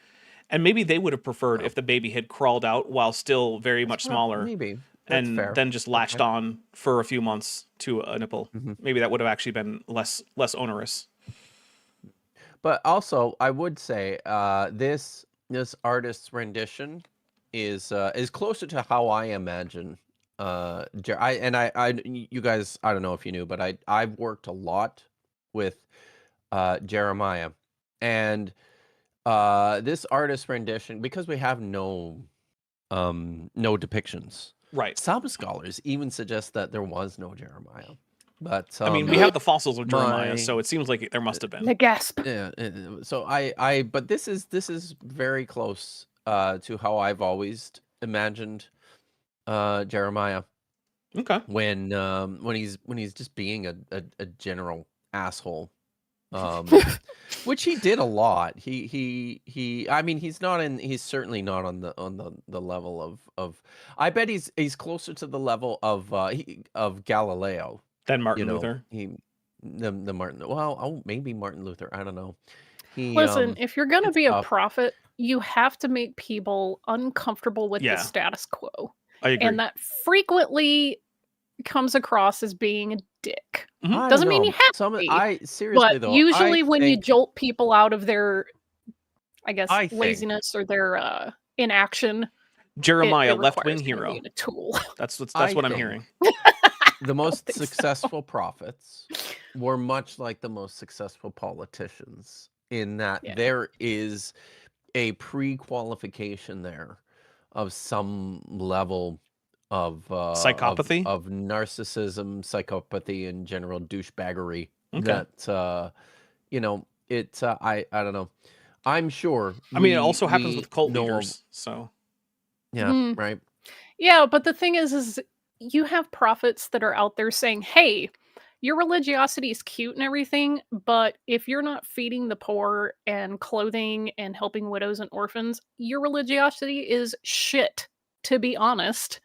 And maybe they would have preferred if the baby had crawled out while still very much smaller. Maybe. And then just latched on for a few months to a nipple. Maybe that would have actually been less onerous. But also, I would say this artist's rendition is closer to how I imagine. You guys, I don't know if you knew, but I've worked a lot with Jeremiah, and this artist rendition, because we have no depictions. Right. Some scholars even suggest that there was no Jeremiah. But I mean, we have the fossils of Jeremiah, so it seems like there must have been. The gasp. Yeah. So but this is very close to how I've always imagined Jeremiah. Okay. When he's just being a general asshole. Which he did a lot. I mean, he's certainly not on the level of I bet he's closer to the level of Galileo than Martin Luther. The Martin, well, maybe Martin Luther, I don't know. Listen, if you're gonna be a prophet, you have to make people uncomfortable with the status quo. I agree. And that frequently comes across as being a dick. I Doesn't don't mean know. you have to be. Seriously but though, usually I when you think- jolt people out of their, I guess, I think- laziness or their inaction, Jeremiah, it left-wing requires hero. being a tool. That's what I'm think- hearing. The most think so. successful prophets were much like the most successful politicians in that there is a pre-qualification there of some level of psychopathy, of narcissism, psychopathy, and general douchebaggery. Okay. That I don't know. I'm sure. I mean, it also happens with cult leaders. So yeah, right. Yeah, but the thing is you have prophets that are out there saying, hey, your religiosity is cute and everything, but if you're not feeding the poor and clothing and helping widows and orphans, your religiosity is shit, to be honest.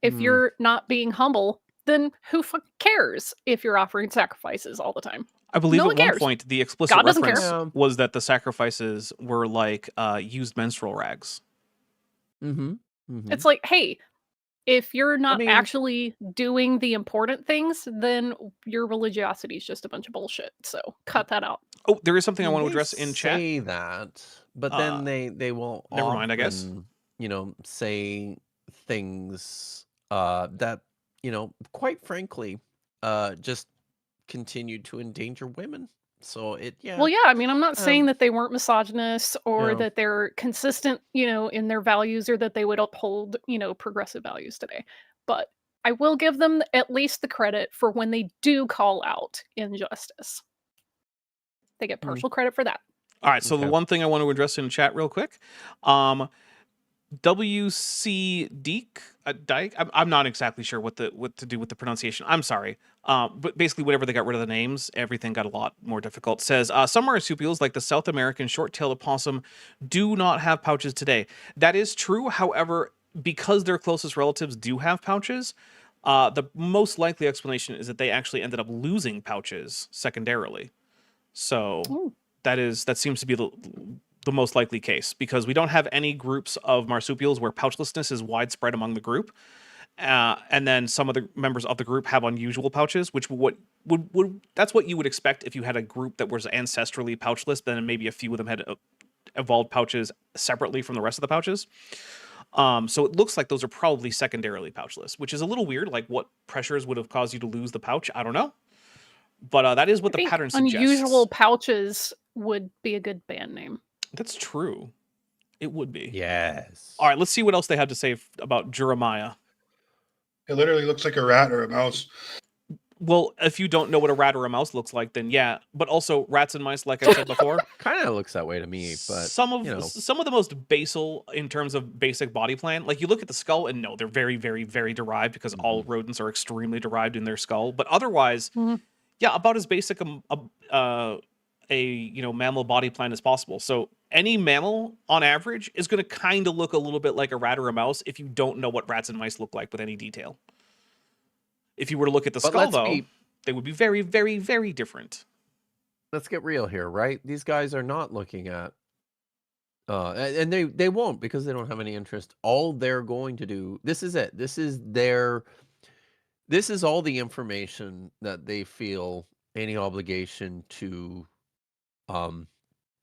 If you're not being humble, then who cares if you're offering sacrifices all the time? I believe No at one one cares. point the explicit God doesn't reference care. was that the sacrifices were like used menstrual rags. It's like, hey, if you're not actually doing the important things, then your religiosity is just a bunch of bullshit. So cut that out. Oh, there is something I want to address in chat. Say that, but then they will. Never mind, I guess. Say things that quite frankly, just continue to endanger women. So Well, yeah, I mean, I'm not saying that they weren't misogynists or that they're consistent, in their values or that they would uphold, progressive values today. But I will give them at least the credit for when they do call out injustice. They get partial credit for that. All right, so the one thing I want to address in chat real quick, WC Deek, Dyke. I'm not exactly sure what to do with the pronunciation. I'm sorry. But basically, whenever they got rid of the names, everything got a lot more difficult. Says some marsupials, like the South American short-tailed opossum, do not have pouches today. That is true. However, because their closest relatives do have pouches, the most likely explanation is that they actually ended up losing pouches secondarily. So that seems to be the most likely case, because we don't have any groups of marsupials where pouchlessness is widespread among the group. And then some of the members of the group have unusual pouches, which would that's what you would expect if you had a group that was ancestrally pouchless. Then maybe a few of them had evolved pouches separately from the rest of the pouches. So it looks like those are probably secondarily pouchless, which is a little weird. Like, what pressures would have caused you to lose the pouch? I don't know. But that is what the pattern suggests. Unusual pouches would be a good band name. That's true. It would be. Yes. All right, let's see what else they have to say about Jeremiah. It literally looks like a rat or a mouse. Well, if you don't know what a rat or a mouse looks like, then yeah. But also, rats and mice, like I said before, kind of looks that way to me. But some of the most basal in terms of basic body plan, like you look at the skull, and no, they're very, very, very derived because all rodents are extremely derived in their skull. But otherwise, yeah, about as basic a mammal body plan as possible. So any mammal, on average, is going to kind of look a little bit like a rat or a mouse if you don't know what rats and mice look like with any detail. If you were to look at the skull, though, they would be very, very, very different. Let's get real here, right? These guys are not looking at, and they won't, because they don't have any interest. All they're going to do, this is it. This is all the information that they feel any obligation to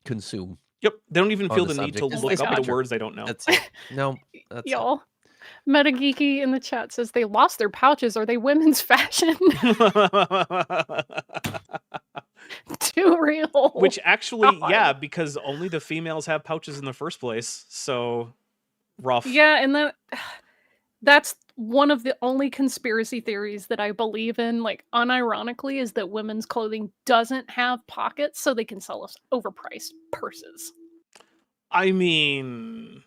consume. Yep, they don't even feel the need to look up the words they don't know. That's it. No, that's y'all. Metageeky in the chat says they lost their pouches. Are they women's fashion? Too real. Which actually, yeah, because only the females have pouches in the first place. So rough. Yeah, and that's one of the only conspiracy theories that I believe in, like unironically, is that women's clothing doesn't have pockets so they can sell us overpriced purses. I mean,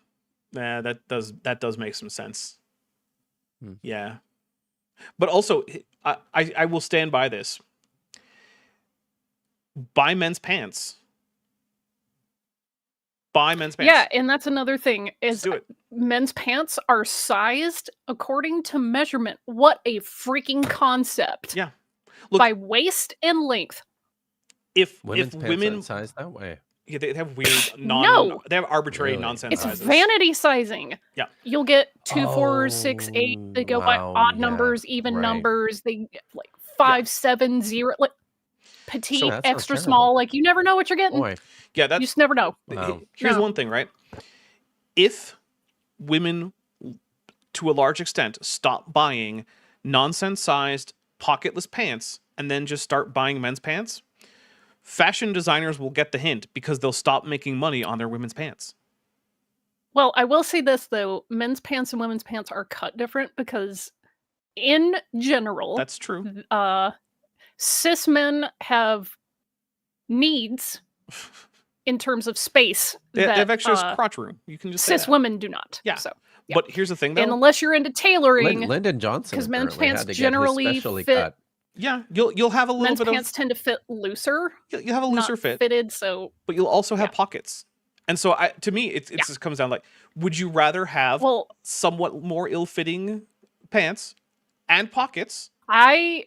that does make some sense. Yeah. But also, I will stand by this. Buy men's pants. Buy men's pants. Yeah, and that's another thing, is men's pants are sized according to measurement. What a freaking concept. Yeah. Look, by waist and length. If women's women pants aren't sized that way. Yeah, they have weird they have arbitrary nonsense sizes. It's vanity sizing. Yeah. You'll get 2, 4, 6, 8. They go by odd numbers, even numbers. They get like 5, 7, 0, like petite, extra small. Like, you never know what you're getting. Boy. Yeah, you just never know. Here's one thing, right? If women, to a large extent, stop buying nonsense-sized, pocketless pants and then just start buying men's pants, fashion designers will get the hint because they'll stop making money on their women's pants. Well, I will say this, though. Men's pants and women's pants are cut different because, in general... That's true. Cis men have needs in terms of space. They have extra crotch room. You can just cis women do not. Yeah. So, yeah. But here's the thing, though. And unless you're into tailoring... Lyndon Johnson, because men's pants generally fit... Cut. Yeah, you'll have a little men's bit of... Men's pants tend to fit looser. You'll have a looser fit. Fitted, so... But you'll also have pockets. And so, to me, it just comes down like, would you rather have somewhat more ill-fitting pants and pockets? I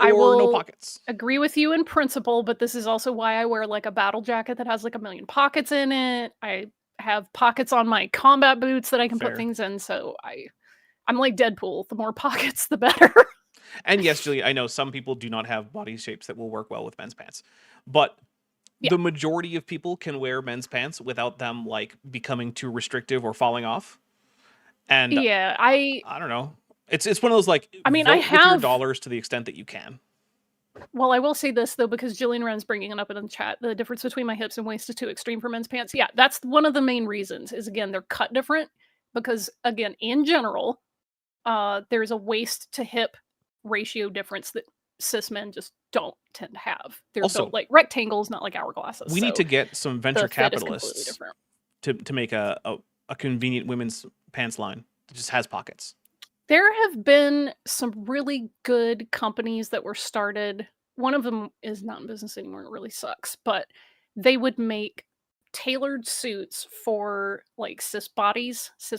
will no pockets. Agree with you in principle, but this is also why I wear like a battle jacket that has like 1 million pockets in it. I have pockets on my combat boots that I can put things in, so I'm like Deadpool. The more pockets, the better. And yes, Julie, I know some people do not have body shapes that will work well with men's pants, but the majority of people can wear men's pants without them like becoming too restrictive or falling off. And yeah, I don't know. It's one of those like, I mean, I have with your dollars to the extent that you can. Well, I will say this though, because Jillian Wren's bringing it up in the chat, the difference between my hips and waist is too extreme for men's pants. Yeah, that's one of the main reasons. Is again, they're cut different because again, in general, there's a waist to hip ratio difference that cis men just don't tend to have. They're also built like rectangles, not like hourglasses. We need to get some venture capitalists to make a convenient women's pants line that just has pockets. There have been some really good companies that were started. One of them is not in business anymore. It really sucks, but they would make tailored suits for like cis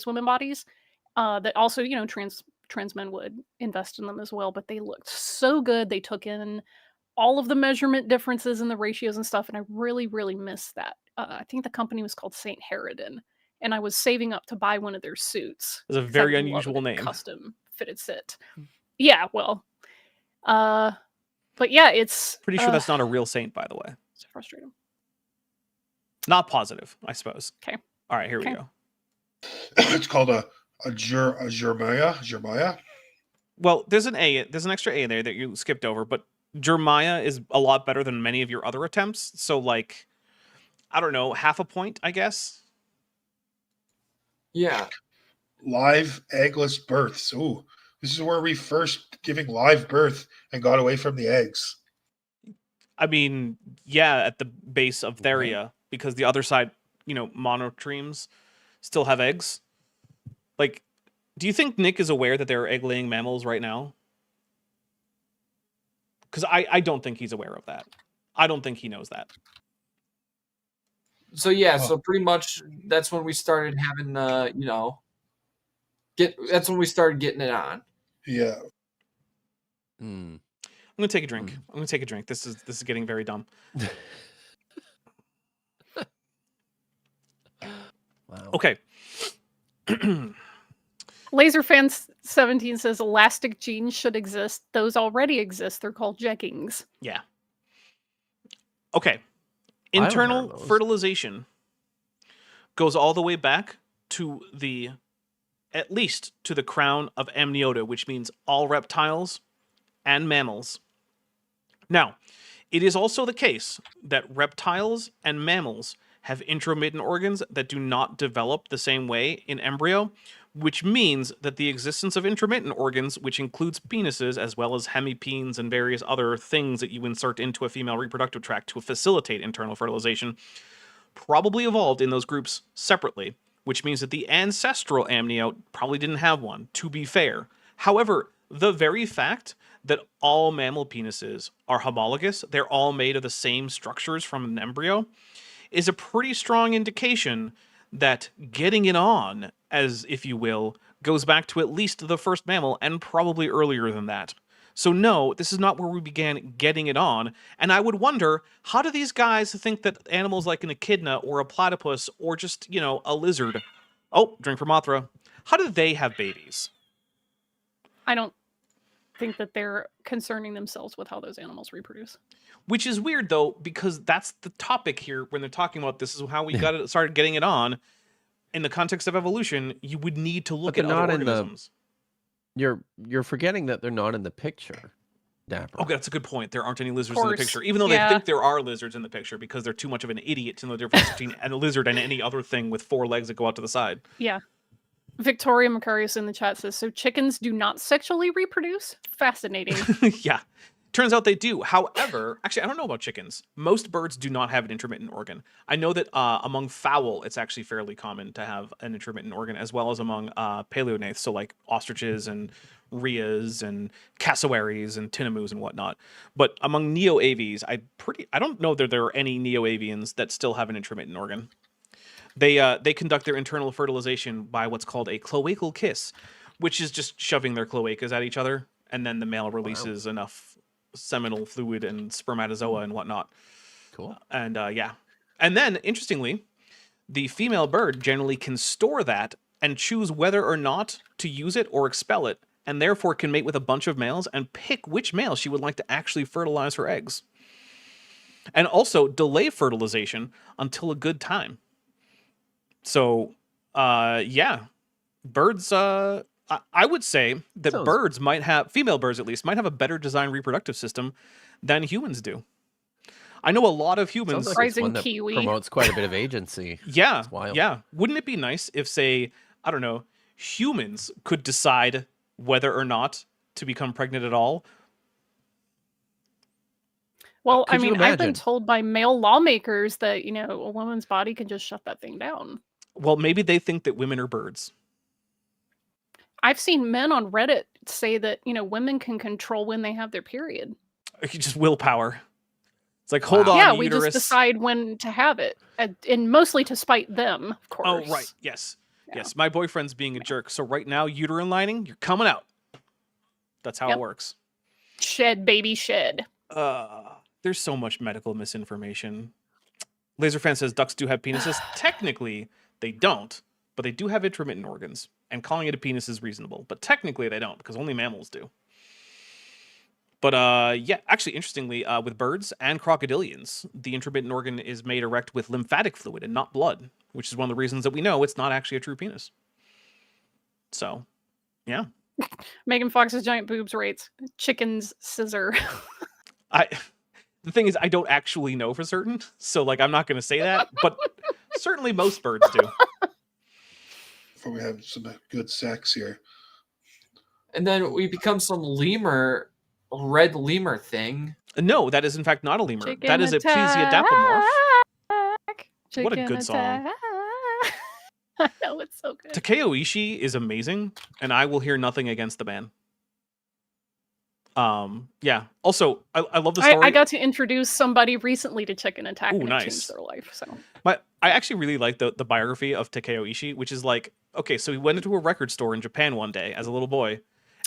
women bodies, that also, you know, trans men would invest in them as well, but they looked so good. They took in all of the measurement differences and the ratios and stuff, and I really, really miss that. I think the company was called St. Herodin, and I was saving up to buy one of their suits. It's a very unusual name. Custom fitted sit. Yeah, well, but yeah, it's Pretty sure that's not a real saint, by the way. It's frustrating. Not positive, I suppose. Okay. All right, here we go. It's called a Jeremiah. Well, there's an extra A there that you skipped over, but Jeremiah is a lot better than many of your other attempts. So, like, I don't know, half a point, I guess. Yeah. Live eggless births. Ooh, this is where we first giving live birth and got away from the eggs. I mean, yeah, at the base of Theria, because the other side, monotremes still have eggs. Like, do you think Nick is aware that there are egg-laying mammals right now? Because I don't think he's aware of that. I don't think he knows that. So yeah, so pretty much that's when we started having that's when we started getting it on. Yeah. I'm gonna take a drink. This is getting very dumb. Wow. Okay. LaserFan17 says elastic genes should exist. Those already exist. They're called jeggings. Yeah. Okay. Internal fertilization goes all the way back to at least to the crown of amniota, which means all reptiles and mammals. Now, it is also the case that reptiles and mammals have intromittent organs that do not develop the same way in embryo, which means that the existence of intromittent organs, which includes penises as well as hemipenes and various other things that you insert into a female reproductive tract to facilitate internal fertilization, probably evolved in those groups separately, which means that the ancestral amniote probably didn't have one, to be fair. However, the very fact that all mammal penises are homologous, they're all made of the same structures from an embryo, is a pretty strong indication that getting it on, as if you will, goes back to at least the first mammal and probably earlier than that. So no, this is not where we began getting it on, and I would wonder, how do these guys think that animals like an echidna or a platypus or just, a lizard, drink from Mothra, how do they have babies? I don't think that they're concerning themselves with how those animals reproduce. Which is weird, though, because that's the topic here when they're talking about this is how we started getting it on. In the context of evolution, you would need to look at other organisms. You're forgetting that they're not in the picture, Dapper. Okay, that's a good point. There aren't any lizards in the picture, even though they think there are lizards in the picture because they're too much of an idiot to know the difference between a lizard and any other thing with 4 legs that go out to the side. Yeah. Victoria Macarius in the chat says, so chickens do not sexually reproduce? Fascinating. Yeah. Turns out they do. However, actually, I don't know about chickens. Most birds do not have an intermittent organ. I know that among fowl, it's actually fairly common to have an intermittent organ, as well as among paleognaths, so like ostriches and rheas and cassowaries and tinamous and whatnot. But among neo-aves, I don't know that there are any neo-avians that still have an intermittent organ. They conduct their internal fertilization by what's called a cloacal kiss, which is just shoving their cloacas at each other, and then the male releases enough seminal fluid and spermatozoa and whatnot. Cool. And and then interestingly, the female bird generally can store that and choose whether or not to use it or expel it, and therefore can mate with a bunch of males and pick which male she would like to actually fertilize her eggs, and also delay fertilization until a good time. So birds I would say that birds might have, female birds at least, might have a better designed reproductive system than humans do. I know a lot of humans... Sounds like it's one that promotes quite a bit of agency. Yeah, yeah. Wouldn't it be nice if, say, I don't know, humans could decide whether or not to become pregnant at all? Well, I mean, I've been told by male lawmakers that, a woman's body can just shut that thing down. Well, maybe they think that women are birds. I've seen men on Reddit say that, women can control when they have their period. Just willpower. It's like, hold on, yeah, uterus. We just decide when to have it. And mostly to spite them, of course. Oh, right. Yes. Yeah. Yes, my boyfriend's being a jerk. So right now, uterine lining, you're coming out. That's how it works. Shed, baby, shed. There's so much medical misinformation. Laserfan says ducks do have penises. Technically, they don't, but they do have intermittent organs. and calling it a penis is reasonable. But technically they don't, because only mammals do. But yeah, actually, interestingly, with birds and crocodilians, the intermittent organ is made erect with lymphatic fluid and not blood, which is one of the reasons that we know it's not actually a true penis. So, yeah. Megan Fox's giant boobs rates chicken's scissor. The thing is, I don't actually know for certain, so like I'm not going to say that, but certainly most birds do. Before we have some good sex here. And then we become some lemur, red lemur thing. No, that is in fact not a lemur. Chicken that is a attack. Plesiodappomorph. What a good song. I know, it's so good. Takeo Ishii is amazing, and I will hear nothing against the ban. Yeah. Also, I love the story. I got to introduce somebody recently to Chicken Attack, and nice. it changed their life. So, I actually really like the biography of Takeo Ishii, which is like, okay, so he went into a record store in Japan one day as a little boy,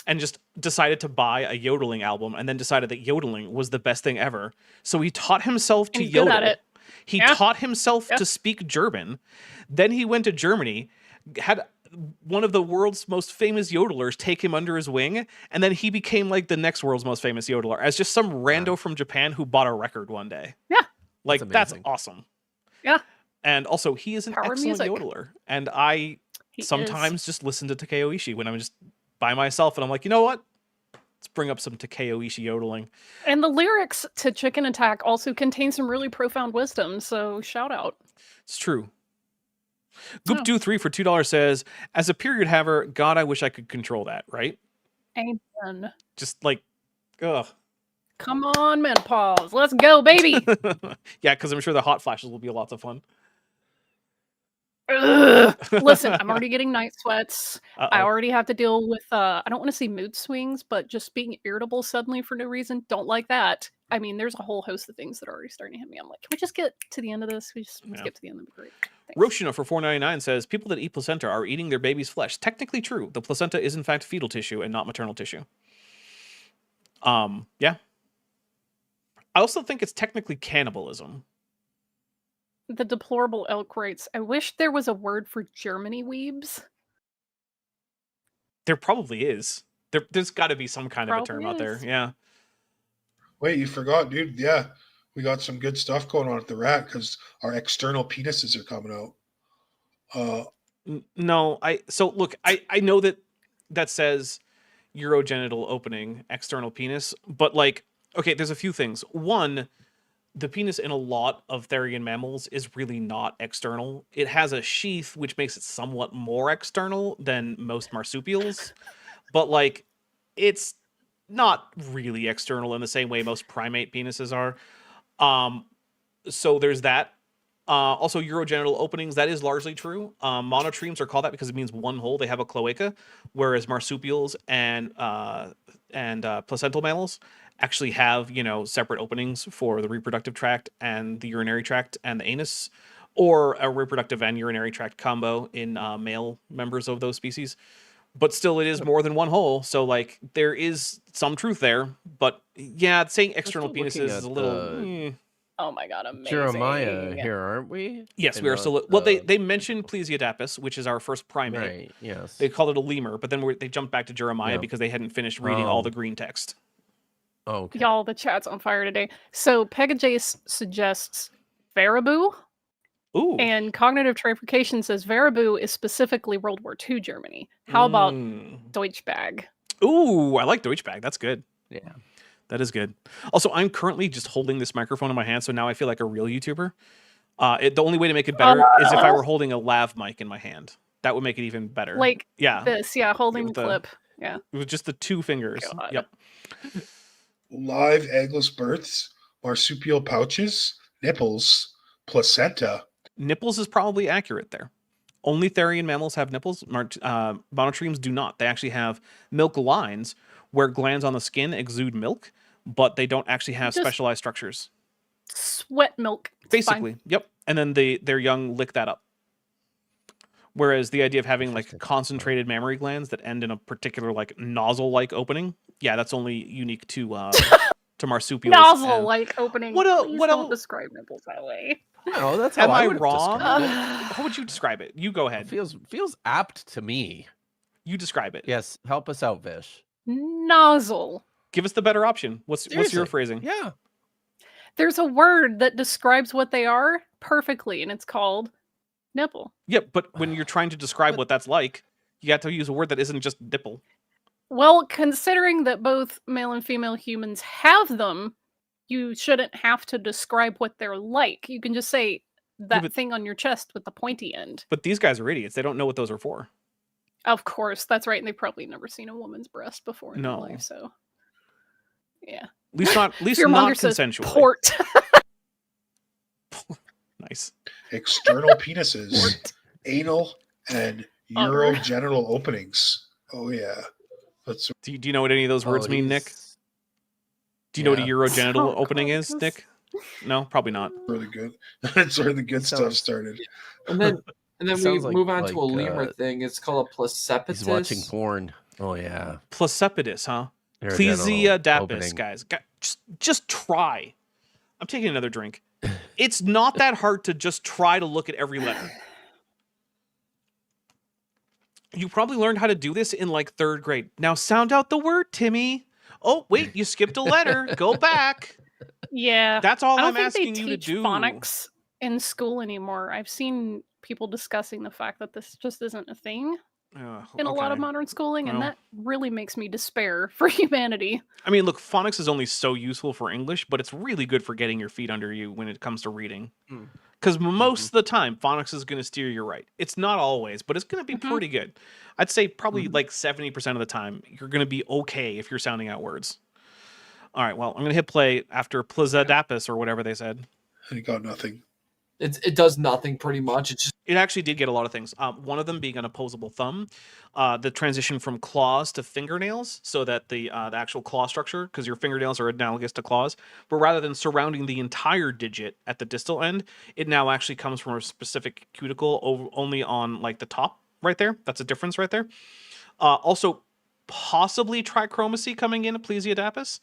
and just decided to buy a yodeling album, and then decided that yodeling was the best thing ever. So he taught himself to yodel. Good at it. He taught himself to speak German. Then he went to Germany, had one of the world's most famous yodelers take him under his wing, and then he became like the next world's most famous yodeler as just some rando from Japan who bought a record one day. Yeah. Like, that's awesome. Yeah. And also, he is an excellent music. yodeler. And I He sometimes just listen to Takeo Ishii when I'm just by myself, and I'm like, you know what? Let's bring up some Takeo Ishii yodeling. And the lyrics to Chicken Attack also contain some really profound wisdom, so shout out. It's true. Goop23 for $2 says, as a period haver, God, I wish I could control that, right? Amen. Just like, ugh. Come on, menopause. Let's go, baby. Yeah, because I'm sure the hot flashes will be lots of fun. Listen, I'm already getting night sweats. Uh-oh. I already have to deal with, I don't want to say mood swings, but just being irritable suddenly for no reason. Don't like that. I mean, there's a whole host of things that are already starting to hit me. I'm like, can we just get to the end of this? We just skip to the end of the great. Roshino for $4.99 says, people that eat placenta are eating their baby's flesh. Technically true. The placenta is in fact fetal tissue and not maternal tissue. Yeah. I also think it's technically cannibalism. The deplorable elk writes, I wish there was a word for Germany weebs. There probably is. There's got to be some kind of a term out there. Yeah. Wait, you forgot, dude. Yeah, we got some good stuff going on at the Rat because our external penises are coming out. No, so look, I know that says urogenital opening, external penis, but like, okay, there's a few things. One, the penis in a lot of therian mammals is really not external. It has a sheath, which makes it somewhat more external than most marsupials, but like, it's not really external in the same way most primate penises are. So there's that. Also, urogenital openings, that is largely true. Monotremes are called that because it means one hole. They have a cloaca, whereas marsupials and placental mammals actually have, separate openings for the reproductive tract and the urinary tract and the anus, or a reproductive and urinary tract combo in male members of those species. But still, it is more than one hole, so like there is some truth there. But yeah, saying external penises is a little. Oh my god, amazing! Jeremiah here, aren't we? Yes, we are still. Well, they mentioned Plesiodappus, which is our first primate. Right. Yes. They called it a lemur, but then they jumped back to Jeremiah because they hadn't finished reading all the green text. Oh, okay. Y'all, the chat's on fire today. So Pegajace suggests Baraboo. Ooh. And Cognitive Trifurcation says Baraboo is specifically World War II Germany. How about Deutschbag? Ooh, I like Deutschbag. That's good. Yeah. That is good. Also, I'm currently just holding this microphone in my hand, so now I feel like a real YouTuber. The only way to make it better is if I were holding a lav mic in my hand. That would make it even better. Like yeah. this, holding the clip. Yeah. With just the two fingers. God. Yep. Live eggless births, marsupial pouches, nipples, placenta. Nipples is probably accurate there. Only therian mammals have nipples. Monotremes do not. They actually have milk lines where glands on the skin exude milk, but they don't actually have specialized structures. Sweat milk. It's basically, fine. Yep. And then their young lick that up. Whereas the idea of having like concentrated mammary glands that end in a particular like nozzle-like opening, yeah, that's only unique to marsupials. Nozzle-like opening. What don't describe nipples that way. No, that's how Am I would wrong? describe it. How would you describe it? You go ahead. Feels apt to me. You describe it. Yes, help us out, Vish. Nozzle. Give us the better option. What's your Seriously. phrasing? Yeah. There's a word that describes what they are perfectly, and it's called nipple. Yeah, but when you're trying to describe what that's like, you have to use a word that isn't just nipple. Well, considering that both male and female humans have them, you shouldn't have to describe what they're like. You can just say that thing on your chest with the pointy end. But these guys are idiots. They don't know what those are for. Of course, that's right. And they've probably never seen a woman's breast before in their life, so yeah. At least not consensually. Port. Nice. External penises, anal, and urogenital openings. Oh yeah. Do you know what any of those words mean, Nick? Do you know what a urogenital opening is, Nick? No, probably not. Really good. That's where the good stuff started. And then we move on to a lemur thing. It's called a placepitus. He's watching porn. Oh yeah. Placepitus, huh? Dapper, guys. Just try. I'm taking another drink. It's not that hard to just try to look at every letter. You probably learned how to do this in like 3rd grade. Now sound out the word, Timmy. Oh, wait, you skipped a letter. Go back. Yeah. That's all I'm asking you to do. Phonics in school anymore. I've seen people discussing the fact that this just isn't a thing in a lot of modern schooling, and that really makes me despair for humanity. I mean, look, phonics is only so useful for English, but it's really good for getting your feet under you when it comes to reading. Because most of the time, phonics is going to steer you right. It's not always, but it's going to be pretty good. I'd say probably like 70% of the time, you're going to be okay if you're sounding out words. All right, well, I'm going to hit play after Plazadapis or whatever they said. He got nothing. It does nothing pretty much. It actually did get a lot of things. One of them being an opposable thumb, the transition from claws to fingernails, so that the actual claw structure, because your fingernails are analogous to claws, but rather than surrounding the entire digit at the distal end, it now actually comes from a specific cuticle only on like the top right there. That's a difference right there. Also, possibly trichromacy coming in at Plesiodapis,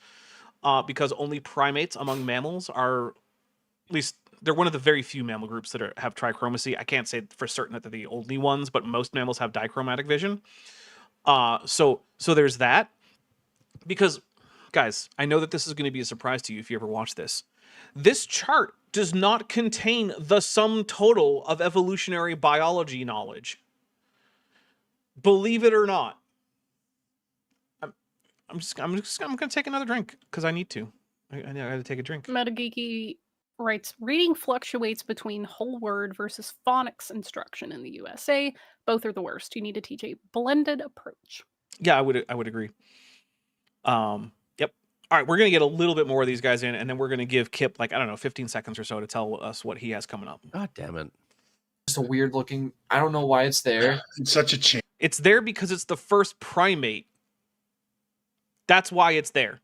because only primates among mammals are, at least they're one of the very few mammal groups that have trichromacy. I can't say for certain that they're the only ones, but most mammals have dichromatic vision. So there's that. Because, guys, I know that this is going to be a surprise to you if you ever watch this. This chart does not contain the sum total of evolutionary biology knowledge. Believe it or not. I'm going to take another drink because I need to. I got to take a drink. Metageeky writes, reading fluctuates between whole word versus phonics instruction in the USA. Both are the worst. You need to teach a blended approach. Yeah, I would agree. Yep. All right, we're going to get a little bit more of these guys in, and then we're going to give Kip, like, I don't know, 15 seconds or so to tell us what he has coming up. God damn it. Just a weird looking, I don't know why it's there. It's such a change. It's there because it's the first primate. That's why it's there.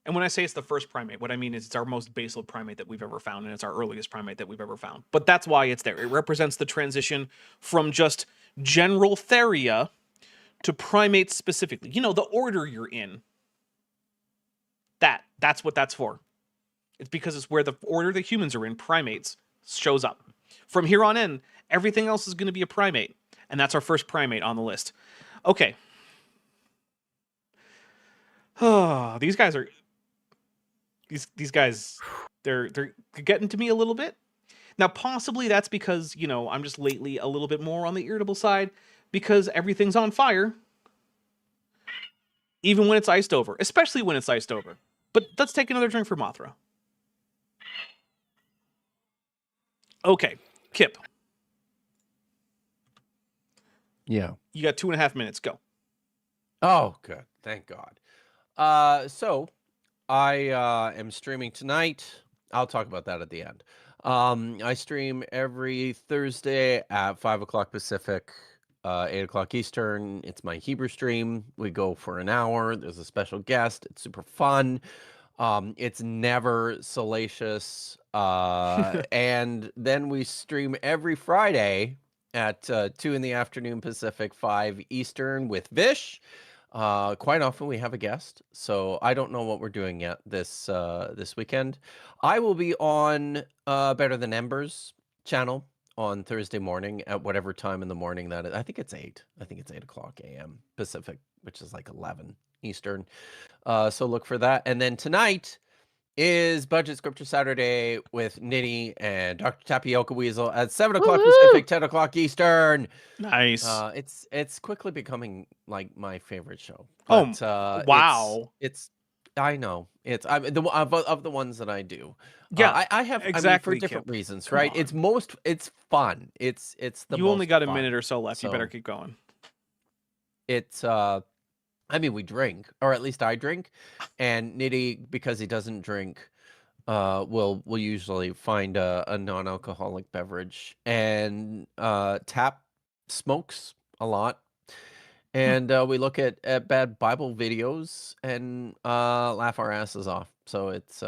And when I say it's the first primate, what I mean is it's our most basal primate that we've ever found, and it's our earliest primate that we've ever found. But that's why it's there. It represents the transition from just general theria to primates specifically. You know, the order you're in. That's what that's for. It's because it's where the order that humans are in, primates, shows up. From here on in, everything else is going to be a primate. And that's our first primate on the list. Okay. Oh, these guys are... These guys, they're getting to me a little bit. Now, possibly that's because, you know, I'm just lately a little bit more on the irritable side because everything's on fire. Even when it's iced over, especially when it's iced over. But let's take another drink for Mothra. Okay, Kip. Yeah. You got 2.5 minutes. Go. Oh, good. Thank God. So I am streaming tonight. I'll talk about that at the end. I stream every Thursday at 5 o'clock Pacific, 8 o'clock Eastern. It's my Hebrew stream. We go for an hour. There's a special guest. It's super fun. It's never salacious. And then we stream every Friday at 2 in the afternoon Pacific, 5 Eastern with Vish. Quite often we have a guest, so I don't know what we're doing yet this weekend. I will be on Better Than Embers channel on Thursday morning at whatever time in the morning that is. I think it's 8. I think it's 8 o'clock a.m. Pacific, which is like 11 Eastern. So look for that. And then tonight is Budget Scripture Saturday with Nitty and Dr. Tapioca Weasel at 7 o'clock Pacific, 10 o'clock Eastern. Nice. It's quickly becoming like my favorite show. Oh, But, wow. It's I know it's of the ones that I do. Yeah, I have exactly, for different Kip. reasons, Come right? on. It's fun. It's the You only most got a fun. minute or so left. You better So keep going. it's I mean, we drink, or at least I drink, and Nitty, because he doesn't drink, will usually find a non-alcoholic beverage, and Tap smokes a lot, and we look at bad Bible videos and laugh our asses off. So it's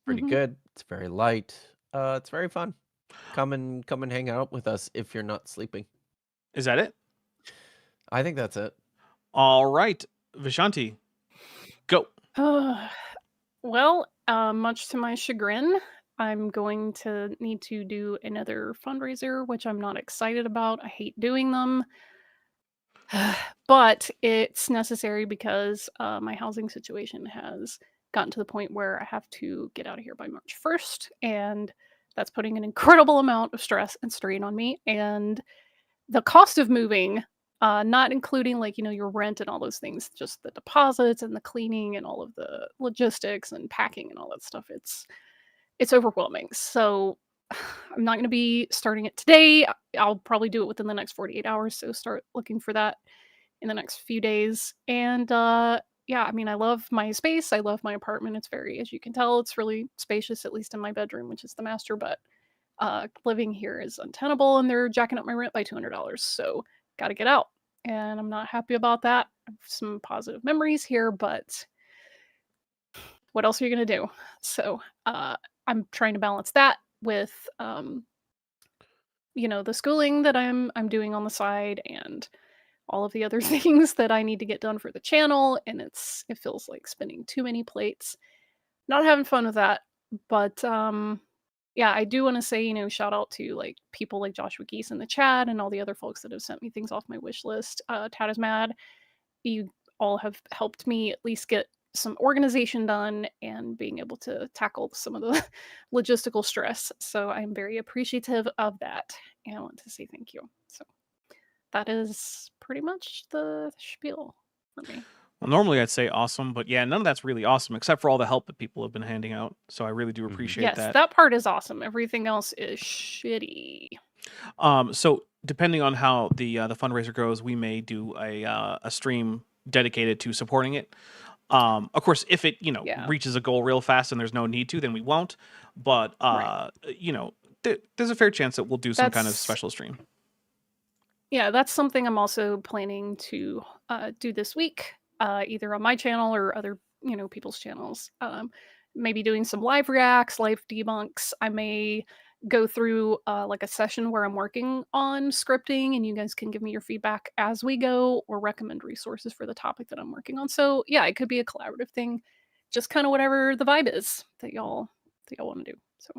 pretty good. It's very light. It's very fun. Come and hang out with us if you're not sleeping. Is that it? I think that's it. All right, Vishanti, go. Well, much to my chagrin, I'm going to need to do another fundraiser, which I'm not excited about. I hate doing them. But it's necessary because my housing situation has gotten to the point where I have to get out of here by March 1st. And that's putting an incredible amount of stress and strain on me. And the cost of moving, not including like, your rent and all those things, just the deposits and the cleaning and all of the logistics and packing and all that stuff, it's overwhelming. So I'm not going to be starting it today. I'll probably do it within the next 48 hours. So start looking for that in the next few days. And yeah, I mean, I love my space. I love my apartment. It's very, as you can tell, it's really spacious, at least in my bedroom, which is the master. But living here is untenable, and they're jacking up my rent by $200. So got to get out. And I'm not happy about that. I have some positive memories here, but what else are you going to do? So I'm trying to balance that with the schooling that I'm doing on the side and all of the other things that I need to get done for the channel, and it feels like spinning too many plates. Not having fun with that, but yeah, I do want to say, shout out to like people like Joshua Geese in the chat and all the other folks that have sent me things off my wish list. Tad is mad. You all have helped me at least get some organization done and being able to tackle some of the logistical stress. So I'm very appreciative of that, and I want to say thank you. So that is pretty much the spiel for me. Well, normally I'd say awesome, but yeah, none of that's really awesome except for all the help that people have been handing out. So I really do appreciate yes, that. That part is awesome. Everything else is shitty. So depending on how the fundraiser goes, we may do a stream dedicated to supporting it. Of course, if it reaches a goal real fast and there's no need to, then we won't. But there's a fair chance that we'll do some kind of special stream. Yeah, that's something I'm also planning to do this week, either on my channel or other people's channels. Maybe doing some live reacts, live debunks. I may go through like a session where I'm working on scripting, and you guys can give me your feedback as we go or recommend resources for the topic that I'm working on. So yeah, it could be a collaborative thing, just kind of whatever the vibe is that y'all want to do. So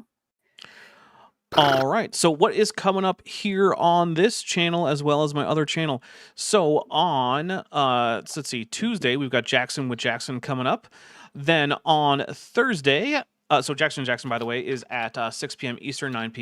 all right, so what is coming up here on this channel as well as my other channel? So on let's see, Tuesday we've got Jackson with Jackson coming up. Then on Thursday, so Jackson, by the way, is at 6 p.m. Eastern, 6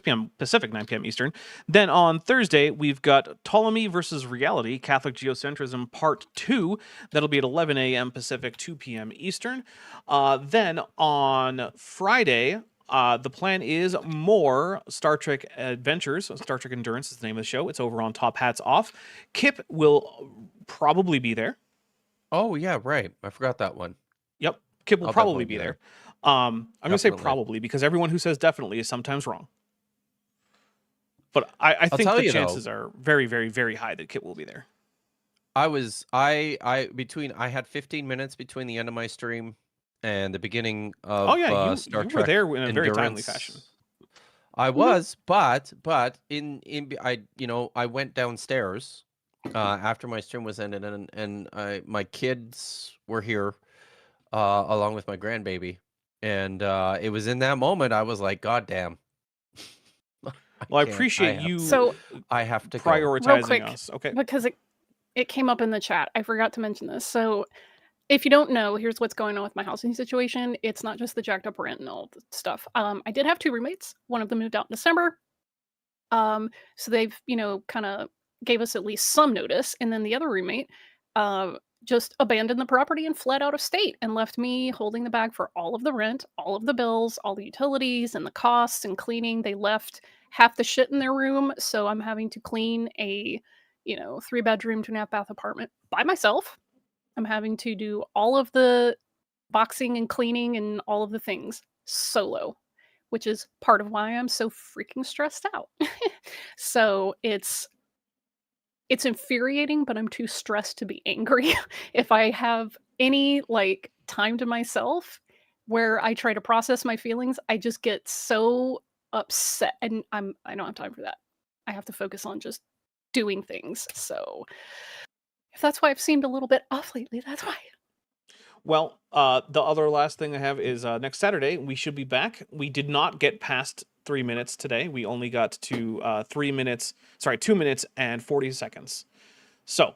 p.m. Pacific, 9 p.m. Eastern. Then on Thursday, we've got Ptolemy versus Reality, Catholic Geocentrism Part 2. That'll be at 11 a.m. Pacific, 2 p.m. Eastern. Then on Friday, the plan is more Star Trek Adventures. Star Trek Endurance is the name of the show. It's over on Top Hats Off. Kip will probably be there. Oh, yeah, right. I forgot that one. Yep. Kip will probably be there. I'm going to say probably because everyone who says definitely is sometimes wrong. But I think the chances are very, very, very high that Kip will be there. I had 15 minutes between the end of my stream and the beginning of Star Trek. You were there in a very Endurance. timely fashion. I was, but I went downstairs after my stream was ended, and my kids were here along with my grandbaby, and it was in that moment I was like, God damn. Well, I can't. appreciate you So- I have to go. prioritizing quick, us. Okay. because it came up in the chat. I forgot to mention this. So if you don't know, here's what's going on with my housing situation. It's not just the jacked up rent and all the stuff. I did have 2 roommates. One of them moved out in December. So they've, kind of gave us at least some notice. And then the other roommate just abandoned the property and fled out of state and left me holding the bag for all of the rent, all of the bills, all the utilities and the costs and cleaning. They left half the shit in their room. So I'm having to clean a, 3-bedroom, 2.5-bath apartment by myself. I'm having to do all of the boxing and cleaning and all of the things solo, which is part of why I'm so freaking stressed out. So it's infuriating, but I'm too stressed to be angry. If I have any time to myself where I try to process my feelings, I just get so upset, and I don't have time for that. I have to focus on just doing things. So if that's why I've seemed a little bit off lately, that's why. Well, the other last thing I have is next Saturday we should be back. We did not get past 3 minutes today. We only got to 2 minutes and 40 seconds. So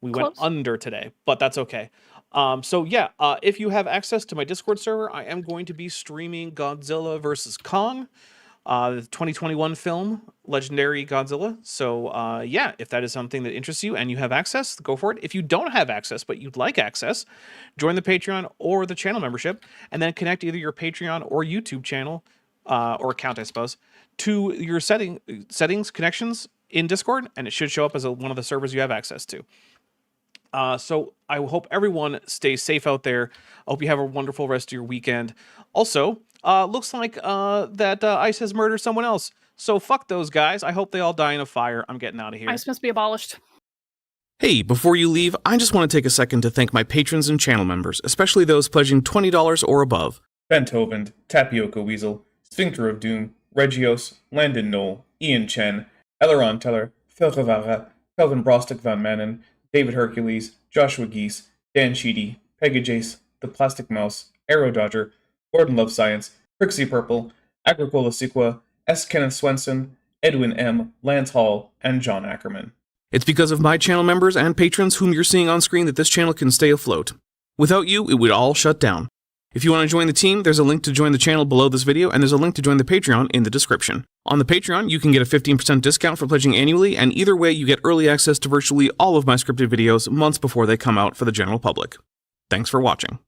we went under today, but that's okay. If you have access to my Discord server, I am going to be streaming Godzilla vs. Kong, the 2021 film, legendary Godzilla. So if that is something that interests you and you have access, go for it. If you don't have access but you'd like access, join the Patreon or the channel membership, and then connect either your Patreon or YouTube channel or account, I suppose, to your settings connections in Discord, and it should show up as one of the servers you have access to. So I hope everyone stays safe out there. I hope you have a wonderful rest of your weekend. Also, looks like that ICE has murdered someone else. So fuck those guys. I hope they all die in a fire. I'm getting out of here. ICE must be abolished. Hey, before you leave, I just want to take a second to thank my patrons and channel members, especially those pledging $20 or above. Benthovend, Tapioca Weasel, Sphincter of Doom, Regios, Landon Knoll, Ian Chen, Eleron Teller, Felgevara, Kelvin Brostek van Manen, David Hercules, Joshua Geese, Dan Sheedy, Pegajace, The Plastic Mouse, Arrow Dodger, Gordon Love Science, Prixie Purple, Agricola Sequa, S. Kenneth Swenson, Edwin M., Lance Hall, and John Ackerman. It's because of my channel members and patrons whom you're seeing on screen that this channel can stay afloat. Without you, it would all shut down. If you want to join the team, there's a link to join the channel below this video, and there's a link to join the Patreon in the description. On the Patreon, you can get a 15% discount for pledging annually, and either way, you get early access to virtually all of my scripted videos months before they come out for the general public. Thanks for watching.